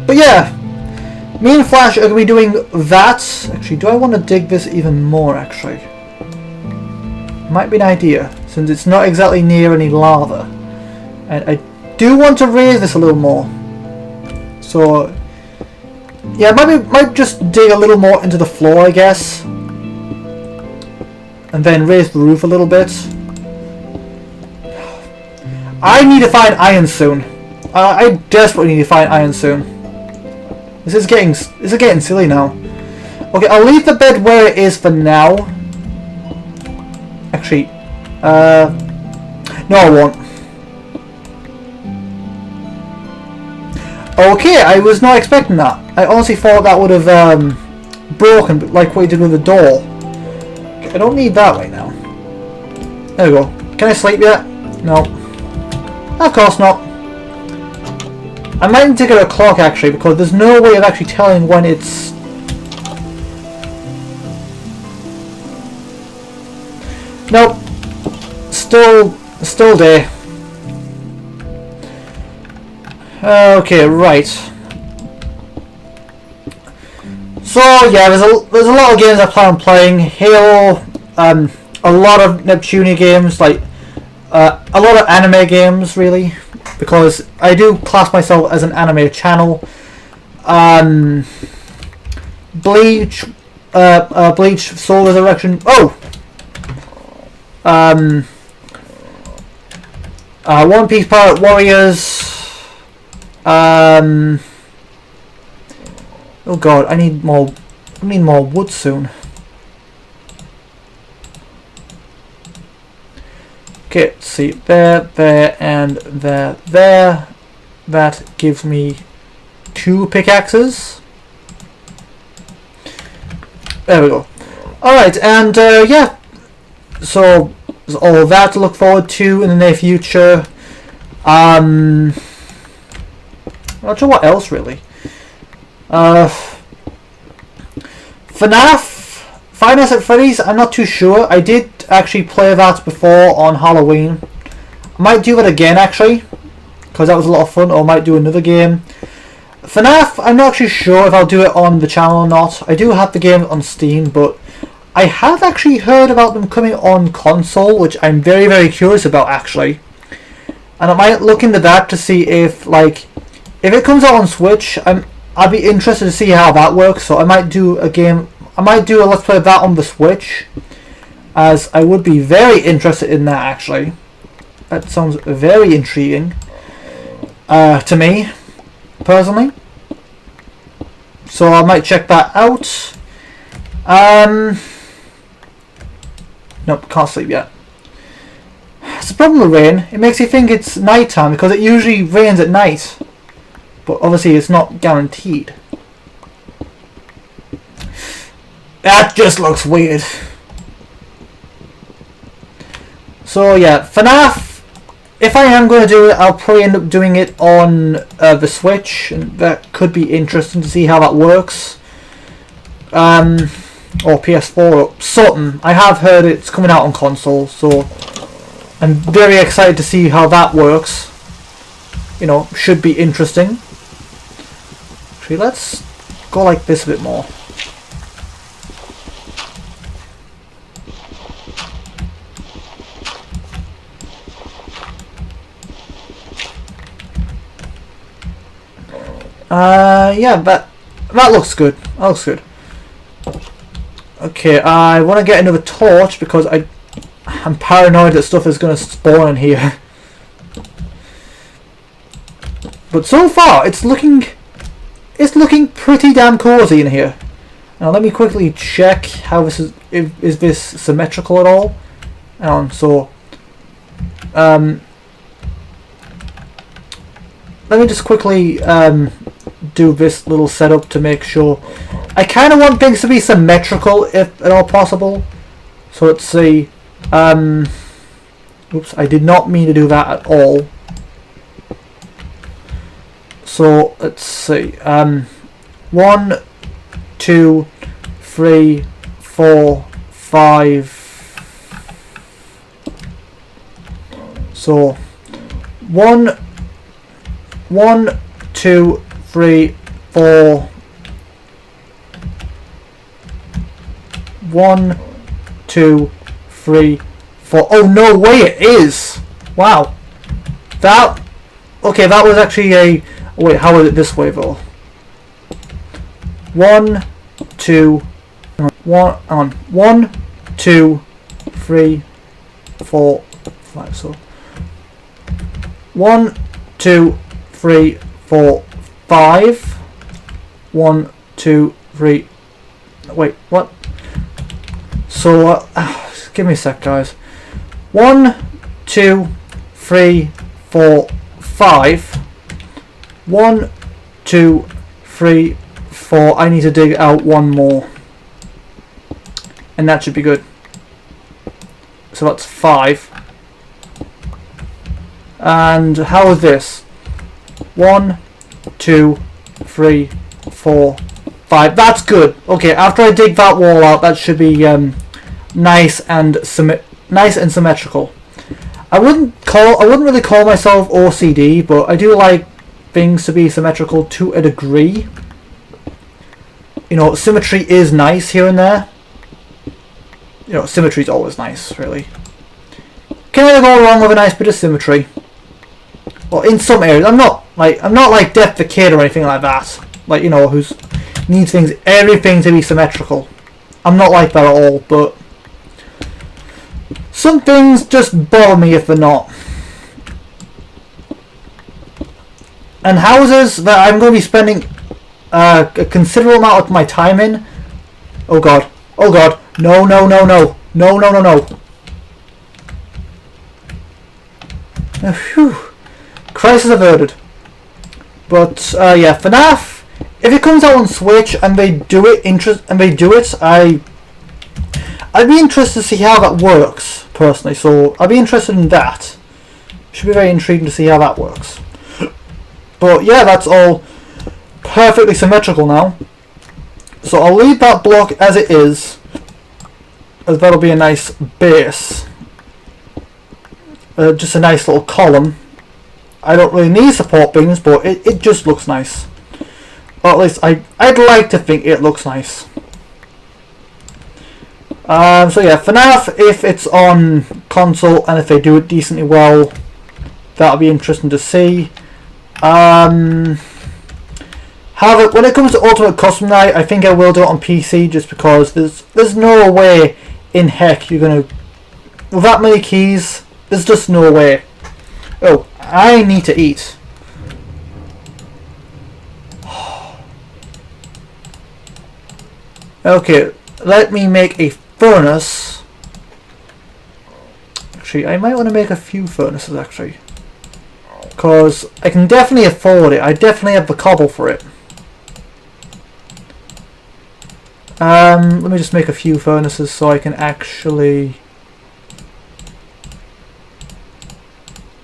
But yeah, me and Flash are going to be doing that. Actually, do I want to dig this even more actually? Might be an idea, since it's not exactly near any lava. And I do want to raise this a little more. So yeah, might just dig a little more into the floor, I guess. And then raise the roof a little bit. I need to find iron soon. I desperately need to find iron soon. This is getting silly now. Okay, I'll leave the bed where it is for now. Actually, no, I won't. Okay, I was not expecting that. I honestly thought that would have broken, like what you did with the door. Okay, I don't need that right now. There we go. Can I sleep yet? No. Of course not. I might need to get a clock actually, because there's no way of actually telling when it's... Nope. Still day. Okay, right. So yeah, there's a lot of games I plan on playing. Halo, a lot of Neptunia games, like a lot of anime games really, because I do class myself as an anime channel. Bleach, Bleach, Soul Resurrection. Oh. One Piece Pirate Warriors. Oh god, I need more wood soon. Okay, let's see, there, and there. That gives me 2 pickaxes. There we go. Alright, and yeah, so there's all of that to look forward to in the near future. I'm not sure what else really. FNAF, Five Nights at Freddy's, I'm not too sure. I did actually play that before on Halloween. I might do it again actually, because that was a lot of fun, or I might do another game. FNAF, I'm not actually sure if I'll do it on the channel or not. I do have the game on Steam, but I have actually heard about them coming on console, which I'm very, very curious about actually. And I might look into that to see if, like, if it comes out on Switch, I'd be interested to see how that works. So I might do a game, I might do a Let's Play of that on the Switch, as I would be very interested in that actually. That sounds very intriguing to me, personally. So I might check that out. Nope, can't sleep yet. It's the problem with rain. It makes you think it's night time because it usually rains at night. But obviously it's not guaranteed. That just looks weird. So yeah, FNAF, if I am going to do it, I'll probably end up doing it on the Switch. And that could be interesting to see how that works. Or PS4 or something. I have heard it's coming out on console, so I'm very excited to see how that works. You know, should be interesting. Actually, let's go like this a bit more. Yeah, that looks good. That looks good. Okay, I want to get another torch because I'm paranoid that stuff is going to spawn in here. But so far, it's looking pretty damn cozy in here. Now let me quickly check how this is this symmetrical at all. So let me just quickly do this little setup to make sure. I kind of want things to be symmetrical if at all possible. So let's see. Oops, I did not mean to do that at all. So let's see. 1, 2, 3, 4, 5. So 1, 2, 3, 4. 1, 2, 3, 4. Oh no way! It is. Wow. That. Okay, that was actually a. Wait, how is it this way though? 1, 2, 1, 2, 3, 4, 5. So 1, 2, 3, 4, 5. 1, 2, 3. Wait, what? So give me a sec, guys. 1, 2, 3, 4, 5. 1, 2, 3, 4. I need to dig out one more, and that should be good. So that's 5. And how is this? 1, 2, 3, 4, 5. That's good. Okay, after I dig that wall out, that should be nice and symmetrical. I wouldn't really call myself OCD, but I do like things to be symmetrical to a degree. You know, symmetry is nice here and there. You know, symmetry is always nice, really. Can never go wrong with a nice bit of symmetry. Well, in some areas, I'm not like Death the Kid or anything like that. Like, you know, who's needs everything to be symmetrical. I'm not like that at all, but some things just bother me if they're not. And houses that I'm going to be spending a considerable amount of my time in. Oh god. Oh god. No, no, no, no. No, no, no, no. Phew. Crisis averted. But yeah, FNAF, if it comes out on Switch and they do it, I'd be interested to see how that works, personally. So I'd be interested in that. Should be very intriguing to see how that works. But yeah, that's all perfectly symmetrical now. So I'll leave that block as it is, as that'll be a nice base. Just a nice little column. I don't really need support beams, but it just looks nice. Or at least I'd like to think it looks nice. So yeah, FNAF, if it's on console and if they do it decently well, that'll be interesting to see. However, when it comes to Ultimate Custom Night, I think I will do it on PC just because there's no way in heck you're gonna, with that many keys, there's just no way. Oh, I need to eat. Okay, let me make a furnace. Actually, I might want to make a few furnaces actually, because I can definitely afford it. I definitely have the cobble for it. Let me just make a few furnaces so I can actually.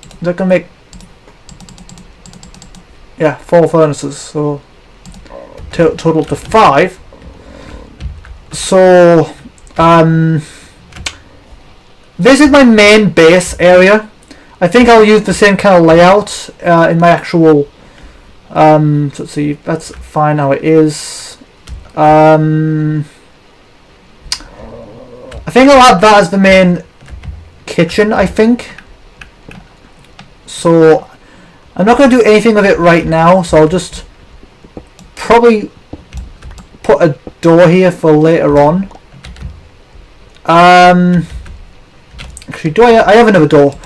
Is that gonna make? Yeah, 4 furnaces. So total to 5. So this is my main base area. I think I'll use the same kind of layout in my actual. So let's see. That's fine how it is. I think I'll have that as the main kitchen, I think. So I'm not going to do anything with it right now, so I'll just probably put a door here for later on. Actually, do I have another door,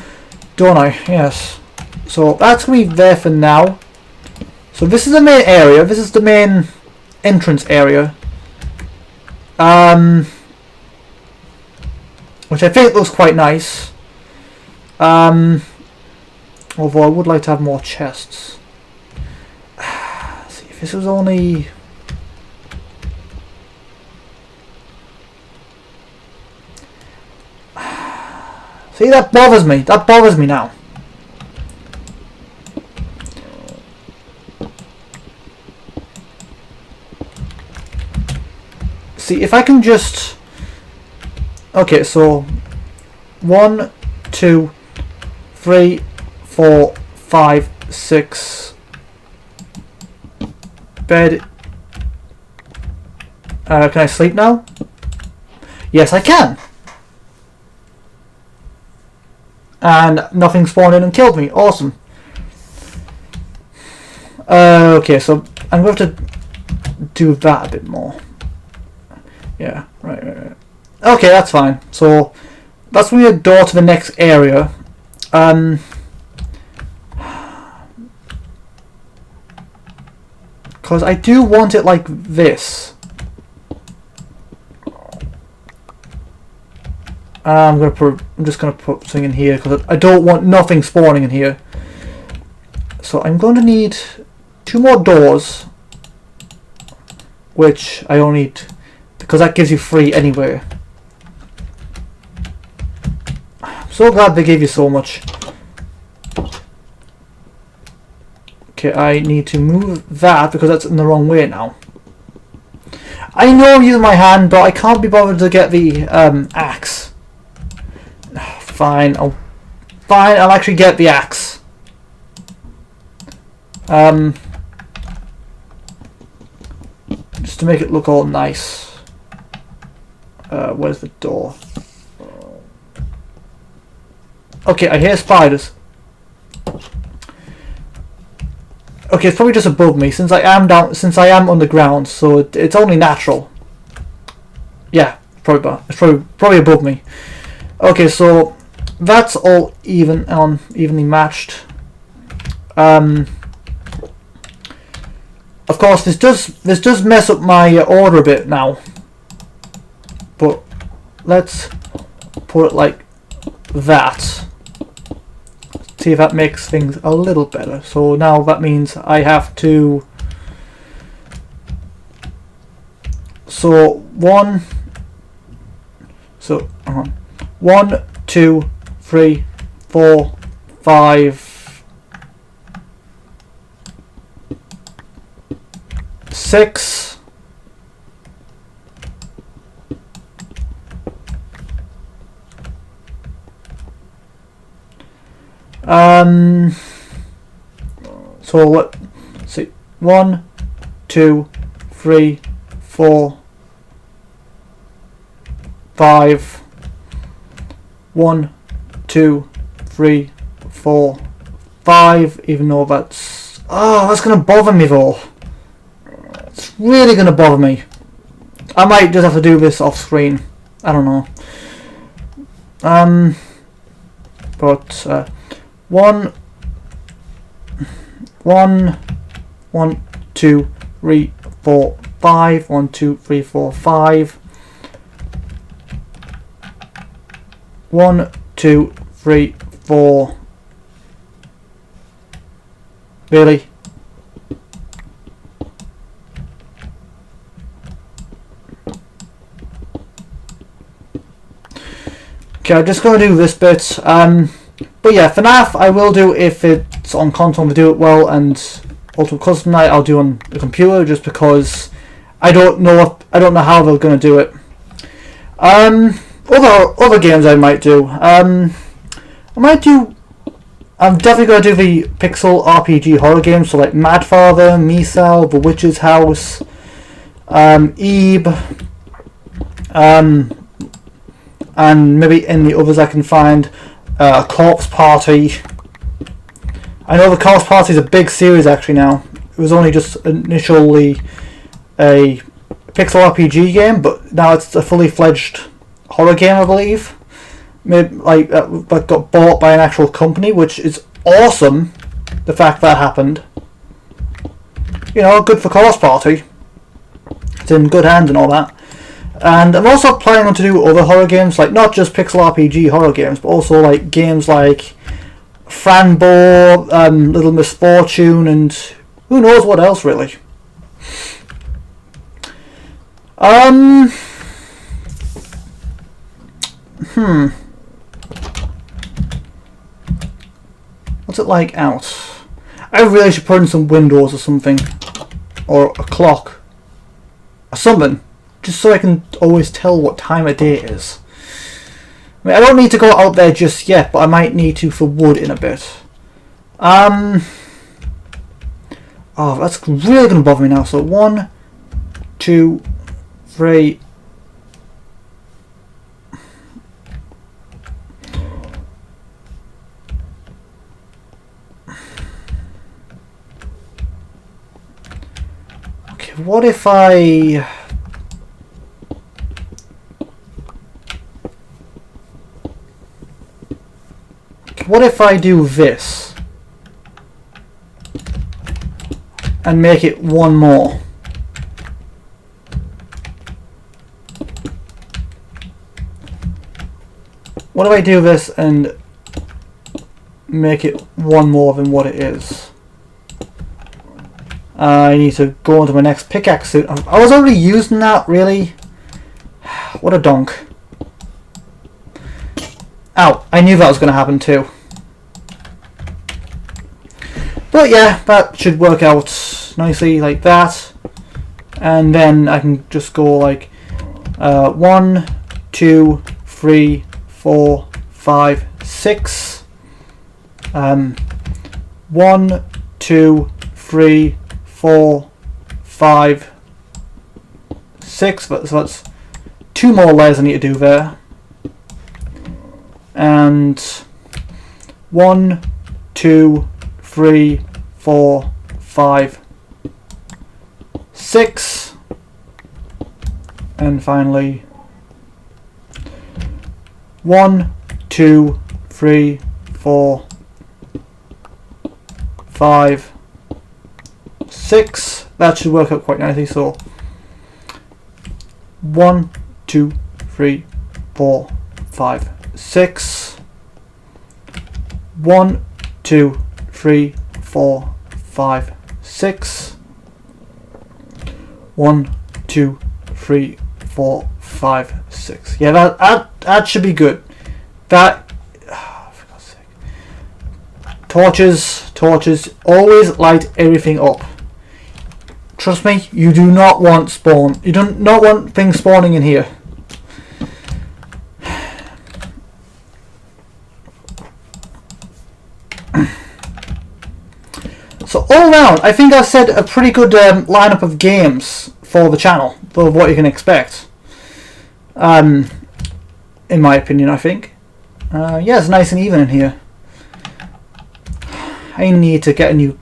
don't I? Yes. So that's going to be there for now. So this is the main area. This is the main entrance area. Which I think looks quite nice. Although I would like to have more chests. See, if this was only... See, that bothers me. That bothers me now. See, if I can just... Okay, so 1, 2, 3, 4, 5, 6. Bed. Can I sleep now? Yes, I can. And nothing spawned in and killed me. Awesome. Okay, so I'm going to do that a bit more. Yeah, right. Okay, that's fine. So that's going to be a door to the next area. Because I do want it like this. I'm just gonna put something in here because I don't want nothing spawning in here. So I'm going to need 2 more doors, which I only need because that gives you 3 anyway. I'm so glad they gave you so much. Okay, I need to move that because that's in the wrong way now. I know I'm using my hand, but I can't be bothered to get the axe. Fine, I'll actually get the axe. Just to make it look all nice. Where's the door? Okay, I hear spiders. Okay, it's probably just above me since I am underground, so it's only natural. Yeah, it's probably above me. Okay, so that's all evenly matched. Of course, this does mess up my order a bit now, but let's put it like that. See if that makes things a little better. So now that means I have to. So 1, 2, 3, 4, 5, 6. So let's see. 1, 2, 3, 4, 5. 1, 2, 3, 4, 5. Even though that's gonna bother me though. It's really gonna bother me. I might just have to do this off screen. I don't know. But 1, 2, 3, 4, 5. 1, 2, 3, 4, 5. 1, 2, 3, 4. Really? Okay, I'm just going to do this bit. But yeah, FNAF I will do if it's on console to do it well, and Ultimate Custom Night I'll do on the computer just because I don't know how they're going to do it. Other games I might do. I'm definitely going to do the pixel RPG horror games, so like Mad Father, Misal, The Witch's House, Ebe, and maybe any others I can find. Corpse Party. I know the Corpse Party is a big series actually now. it was only just initially a pixel RPG game, but now it's a fully fledged horror game, I believe. Maybe like that got bought by an actual company, which is awesome. The fact that happened, you know, good for Cause Party. It's in good hands and all that. And I'm also planning on to do other horror games, like not just pixel RPG horror games, but also like games like Franbo, Little Misfortune, and who knows what else really. What's it like out? I really should put in some windows or something, or a clock, or something, just so I can always tell what time of day it is. I mean, I don't need to go out there just yet, but I might need to for wood in a bit. Oh, that's really going to bother me now. So 1, 2, 3. Okay, what if I... What if I do this and make it one more? What if I do this and make it one more than what it is? I need to go into my next pickaxe suit. I was already using that, really. What a donk. Ow, I knew that was going to happen too. But yeah, that should work out nicely like that. And then I can just go like 1, 2, 3, 4, 5, 6. 1, 2, 3, 4, 5, 6. So that's 2 more layers I need to do there. And 1, 2, 3, 4, 5, 6, and finally 1, 2, 3, 4, 5, 6. That should work out quite nicely. So 1, 2, 3, 4, 5, 6. 1, 2, 3, 4, 5, 6. 1, 2, 3, 4, 5, 6. Yeah, that should be good. That, oh, for God's sake. Torches. Always light everything up. Trust me, you do not want spawn. You do not want things spawning in here. So all around, I think I've said a pretty good lineup of games for the channel, for what you can expect. In my opinion, I think. Yeah, it's nice and even in here. I need to get a new...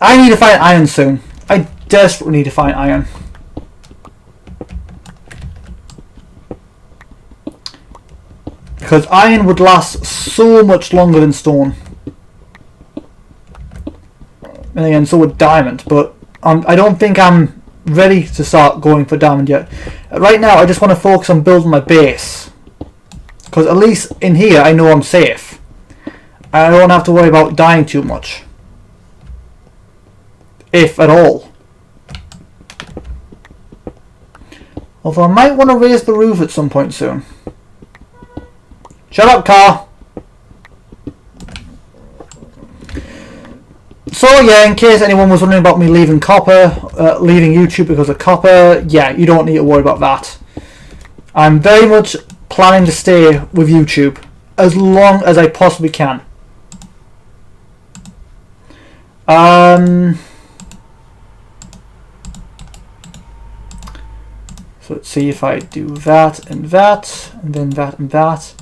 I need to find iron soon. I desperately need to find iron. Because iron would last so much longer than stone. And again, so would diamond, but I don't think I'm ready to start going for diamond yet. Right now, I just want to focus on building my base. Because at least in here, I know I'm safe. I don't have to worry about dying too much. If at all. Although I might want to raise the roof at some point soon. Shut up, car! So yeah, in case anyone was wondering about me leaving leaving YouTube because of copper, yeah, you don't need to worry about that. I'm very much planning to stay with YouTube as long as I possibly can. So let's see if I do that, and then that, and that.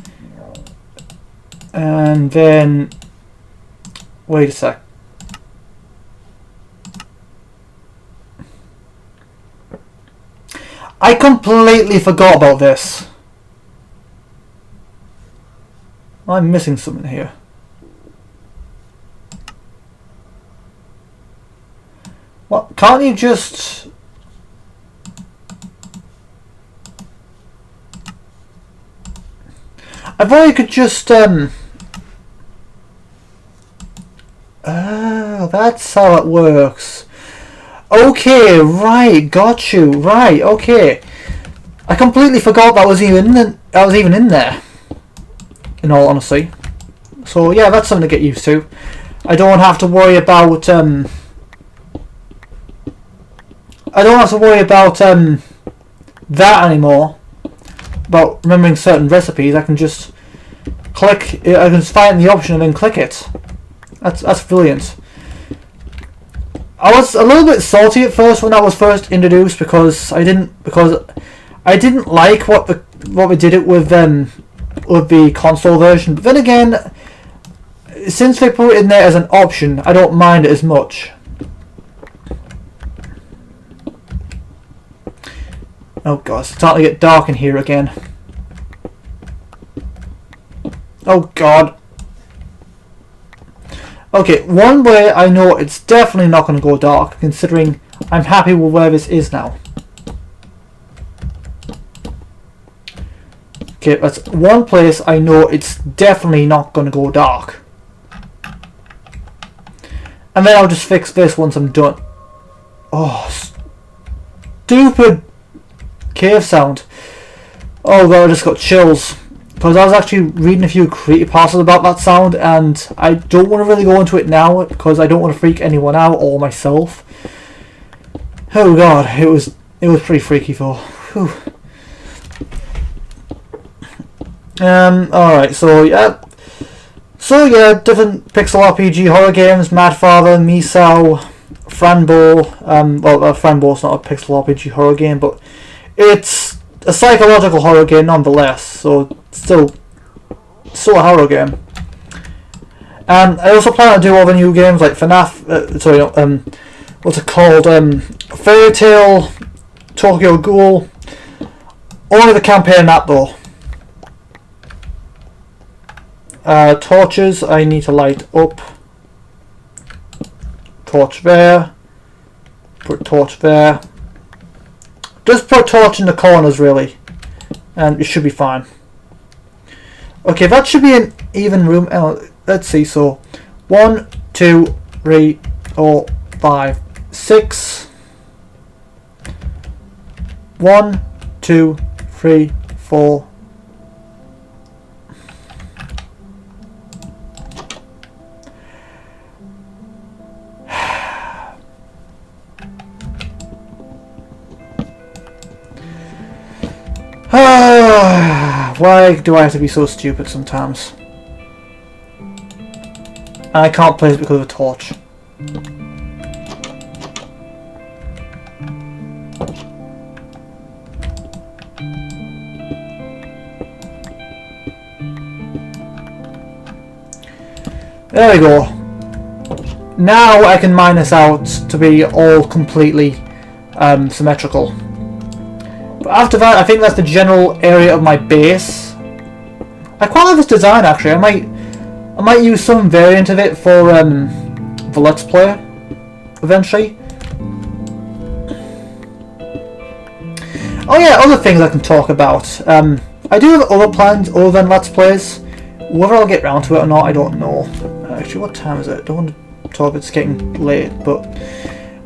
And then, wait a sec. I completely forgot about this. I'm missing something here. What? Can't you just... I thought you could just, Oh, that's how it works. Okay, right, got you. Right, okay. I completely forgot that was even in there. In all honesty. So yeah, that's something to get used to. I don't have to worry about that anymore. About remembering certain recipes. I can just click. I can just find the option and then click it. That's brilliant. I was a little bit salty at first when that was first introduced because I didn't like what we did it with the console version. But then again, since they put it in there as an option, I don't mind it as much. Oh god, it's starting to get dark in here again. Oh god. Okay, one way I know it's definitely not going to go dark, considering I'm happy with where this is now. Okay, that's one place I know it's definitely not going to go dark. And then I'll just fix this once I'm done. Oh, stupid cave sound. Oh god, I just got chills. Because I was actually reading a few creepypastas about that sound, and I don't want to really go into it now because I don't want to freak anyone out or myself. Oh god, it was pretty freaky though. Whew. Alright, so yeah, different pixel RPG horror games: Mad Father, Misao, Franbo. Well, Franbo's not a pixel RPG horror game, but it's a psychological horror game nonetheless, so still a horror game. And I also plan to do other new games like FNAF, what's it called, Fairy Tail, Tokyo Ghoul. Only the campaign that though. Torches I need to light up. Torch there. Put torch there. Just put a torch in the corners really, and it should be fine. Okay, that should be an even room. Let's see, so 1, 2, 3, 4, 5, 6. 1, 2, 3, 4. Why do I have to be so stupid sometimes? I can't place it because of a torch. There we go. Now I can mine this out to be all completely symmetrical. But after that, I think that's the general area of my base. I quite like this design actually. I might use some variant of it for the Let's Play eventually. Oh yeah, other things I can talk about. I do have other plans other than Let's Plays. Whether I'll get round to it or not, I don't know. Actually, what time is it? I don't want to talk, it's getting late, but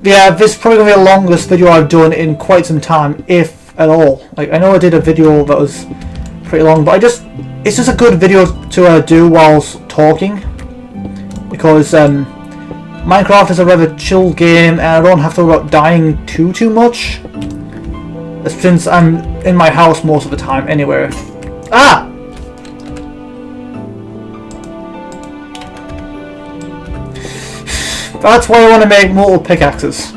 yeah, this is probably going to be the longest video I've done in quite some time, if at all. Like, I know I did a video that was pretty long, but it's just a good video to do whilst talking, because Minecraft is a rather chill game and I don't have to worry about dying too much, since I'm in my house most of the time anyway. Ah! That's why I want to make multiple pickaxes.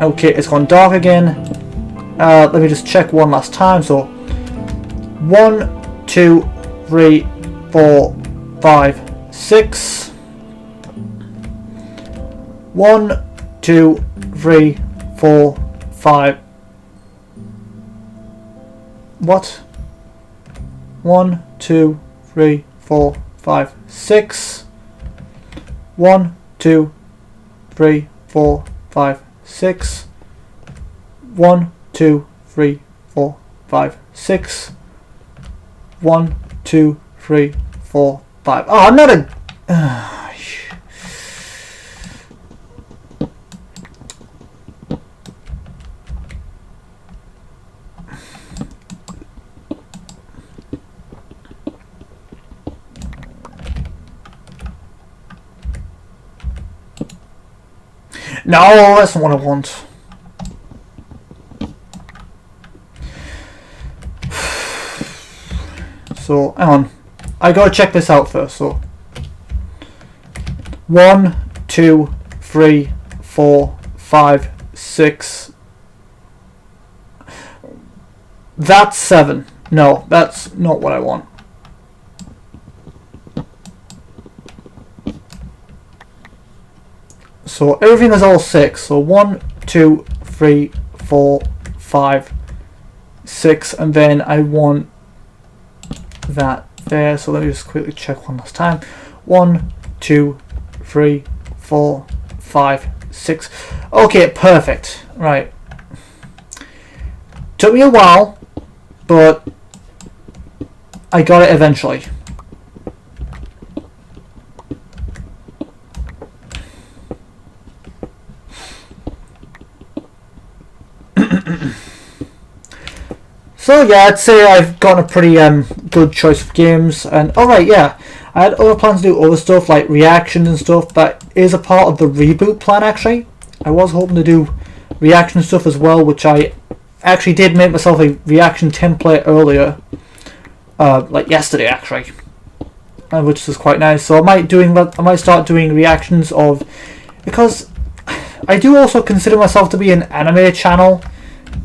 Okay, it's gone dark again. Let me just check one last time. So 1, 2, 3, 4, 5, 6. 1, 2, 3, 4, 5, What? 1, 2, 3, 4, 5, 6. 1, 2, 3, 4, 5, 6. 1, 2, 3, 4, 5, 6. 1, 2, 3, 4, 5. Oh, I'm not a... No, that's not what I want. So, hang on. I gotta check this out first, so. 1, 2, 3, 4, 5, 6. That's 7. No, that's not what I want. So everything is all 6. So 1, 2, 3, 4, 5, 6, and then I want that there. So let me just quickly check one last time. 1, 2, 3, 4, 5, 6. Okay, perfect. Right. Took me a while, but I got it eventually. So yeah, I'd say I've gotten a pretty good choice of games. And alright, yeah, I had other plans to do other stuff like reactions and stuff. That is a part of the reboot plan actually. I was hoping to do reaction stuff as well, which I actually did make myself a reaction template earlier, like yesterday actually, which is quite nice. So I might start doing reactions of, because I do also consider myself to be an anime channel.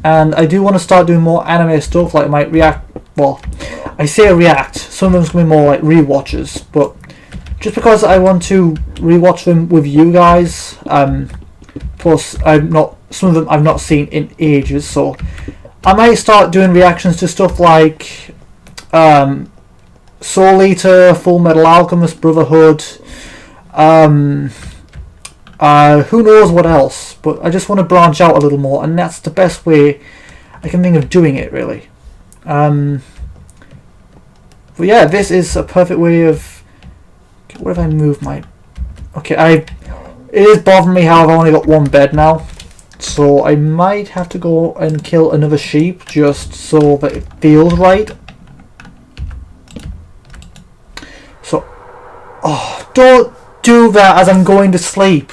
And I do want to start doing more anime stuff, like I might react, well, I say react, some of them's going to be more like rewatches, but just because I want to rewatch them with you guys, plus some of them I've not seen in ages, so I might start doing reactions to stuff like Soul Eater, Full Metal Alchemist, Brotherhood, who knows what else, but I just want to branch out a little more, and that's the best way I can think of doing it, really. But yeah, this is a perfect way of... What if I move my... Okay, it is bothering me how I've only got one bed now, so I might have to go and kill another sheep just so that it feels right. So... Oh, don't do that as I'm going to sleep.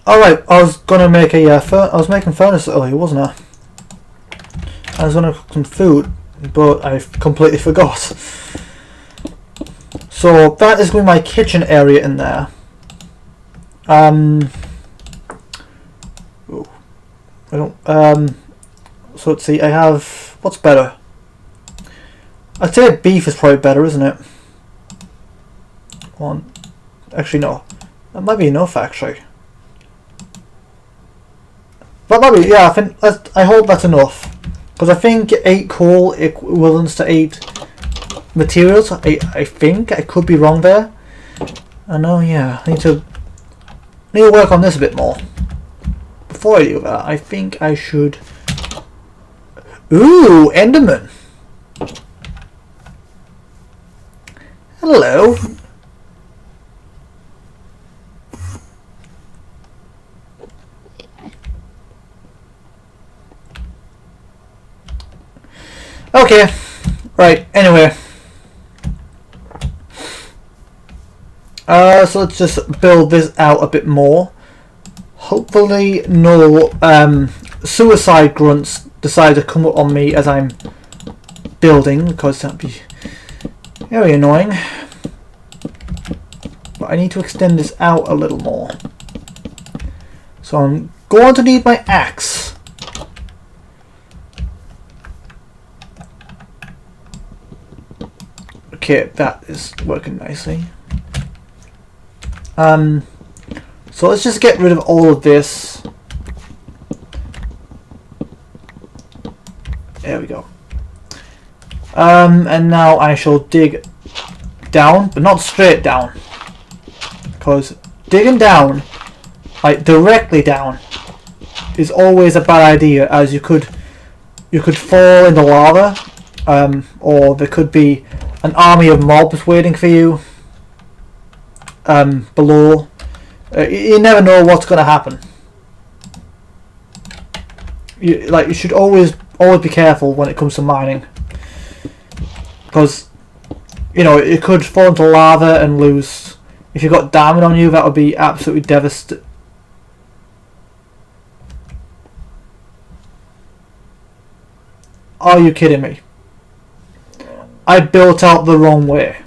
Alright, I was gonna make I was making furnace earlier, wasn't I? I was gonna cook some food, but I completely forgot. So that is going to be my kitchen area in there. So let's see, I have, what's better? I'd say beef is probably better, isn't it? Actually no, that might be enough actually. But maybe, yeah, I hope that's enough, because I think 8 coal equivalents to 8 materials. I think I could be wrong there. I know, yeah, I need to work on this a bit more. Before I do that, I think I should. Ooh, Enderman. Hello. Okay, right, anyway. So let's just build this out a bit more. Hopefully no suicide grunts decide to come up on me as I'm building, because that'd be very annoying. But I need to extend this out a little more. So I'm going to need my axe. Okay, that is working nicely. So let's just get rid of all of this. There we go. And now I shall dig down, but not straight down, because digging down, like directly down, is always a bad idea, as you could fall into lava, or there could be an army of mobs waiting for you below. You never know what's going to happen. You should always be careful when it comes to mining, because you know it could fall into lava and lose. If you've got diamond on you, that would be absolutely devastating. Are you kidding me? I built out the wrong way.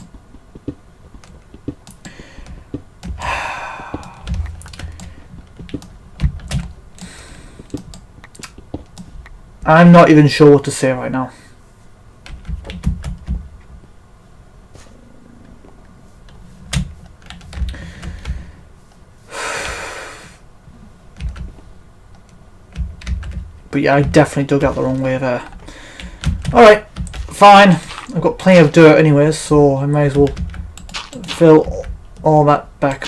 I'm not even sure what to say right now. But yeah, I definitely dug out the wrong way there. Alright, fine. I've got plenty of dirt anyways, so I might as well fill all that back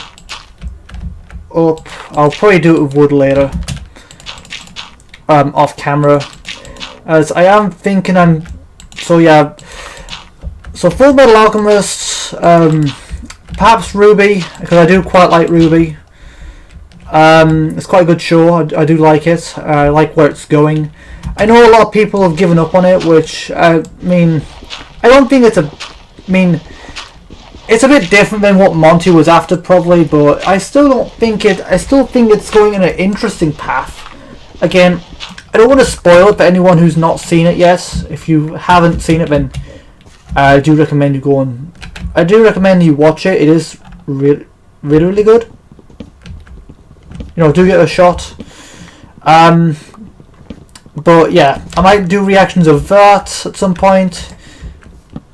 up. I'll probably do it with wood later, off camera, as I am thinking so yeah, so Full Metal Alchemist, perhaps Ruby, because I do quite like Ruby. It's quite a good show. I do like it. I like where it's going. I know a lot of people have given up on it, which I mean, I don't think it's it's a bit different than what Monty was after probably, but I still don't think it. I still think it's going in an interesting path. Again, I don't want to spoil it for anyone who's not seen it yet. If you haven't seen it, then I do recommend you go and I do recommend you watch it. It is really, really good. You know, do get a shot. But yeah, I might do reactions of that at some point.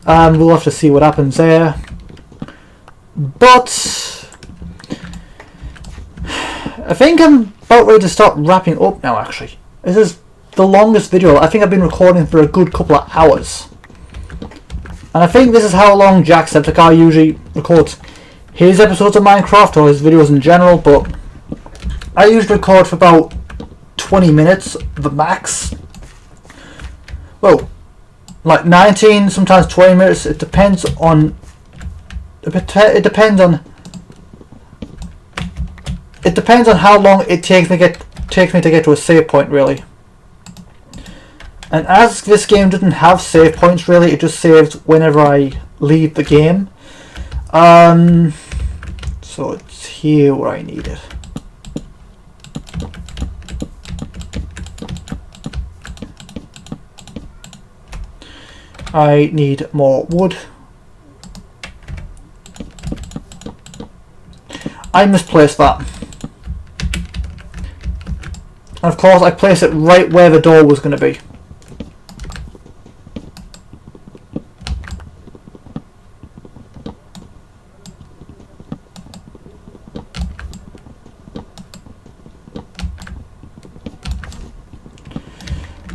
We'll have to see what happens there. But I think I'm about ready to start wrapping up now, actually. This is the longest video. I think I've been recording for a good couple of hours. And I think this is how long Jacksepticeye usually records his episodes of Minecraft, or his videos in general, but I usually record for about 20 minutes, the max. Well, like 19, sometimes 20 minutes. It depends on. It depends on how long it takes me to get to a save point, really. And as this game doesn't have save points, really, it just saves whenever I leave the game. So it's here where I need it. I need more wood. I misplaced that. And of course I placed it right where the door was going to be.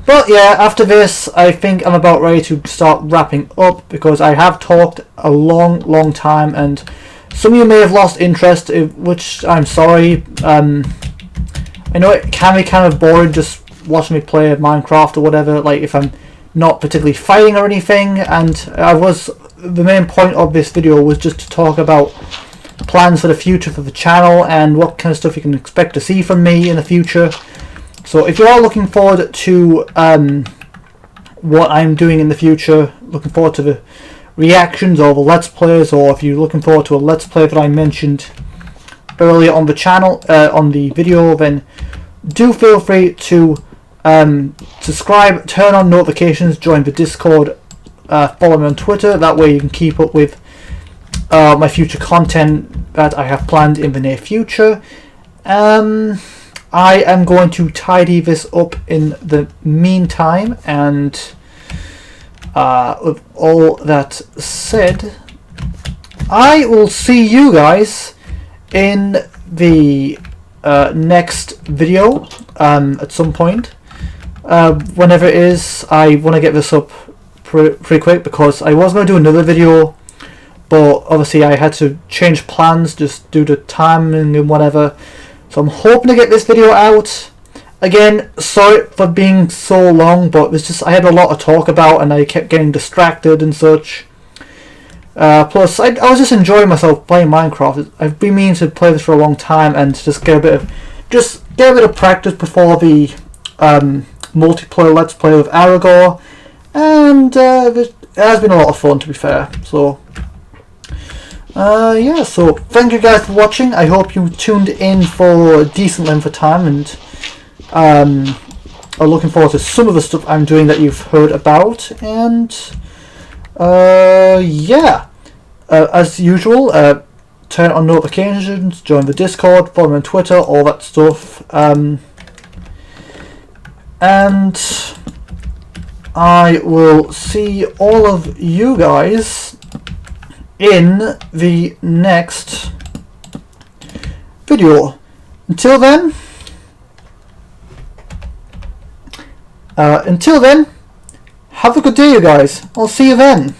But yeah, after this, I think I'm about ready to start wrapping up, because I have talked a long time, and some of you may have lost interest, which I'm sorry. I know it can be kind of boring just watching me play Minecraft or whatever, like if I'm not particularly fighting or anything, and the main point of this video was just to talk about plans for the future for the channel and what kind of stuff you can expect to see from me in the future. So if you are looking forward to what I'm doing in the future, looking forward to the reactions or the Let's Plays, or if you're looking forward to a Let's Play that I mentioned earlier on the channel, on the video, then do feel free to subscribe, turn on notifications, join the Discord, follow me on Twitter. That way you can keep up with my future content that I have planned in the near future. I am going to tidy this up in the meantime, and with all that said, I will see you guys in the next video at some point. Whenever it is, I want to get this up pretty quick because I was going to do another video, but obviously I had to change plans just due to timing and whatever. So I'm hoping to get this video out. Again, sorry for being so long, but it's just I had a lot to talk about and I kept getting distracted and such. Plus, I was just enjoying myself playing Minecraft. I've been meaning to play this for a long time and just get a bit of practice before the multiplayer Let's Play with Aragorn, and it has been a lot of fun, to be fair. So yeah, so thank you guys for watching. I hope you tuned in for a decent length of time and are looking forward to some of the stuff I'm doing that you've heard about. And yeah, as usual, turn on notifications, join the Discord, follow me on Twitter, all that stuff. And I will see all of you guys in the next video. Until then, have a good day, you guys. I'll see you then.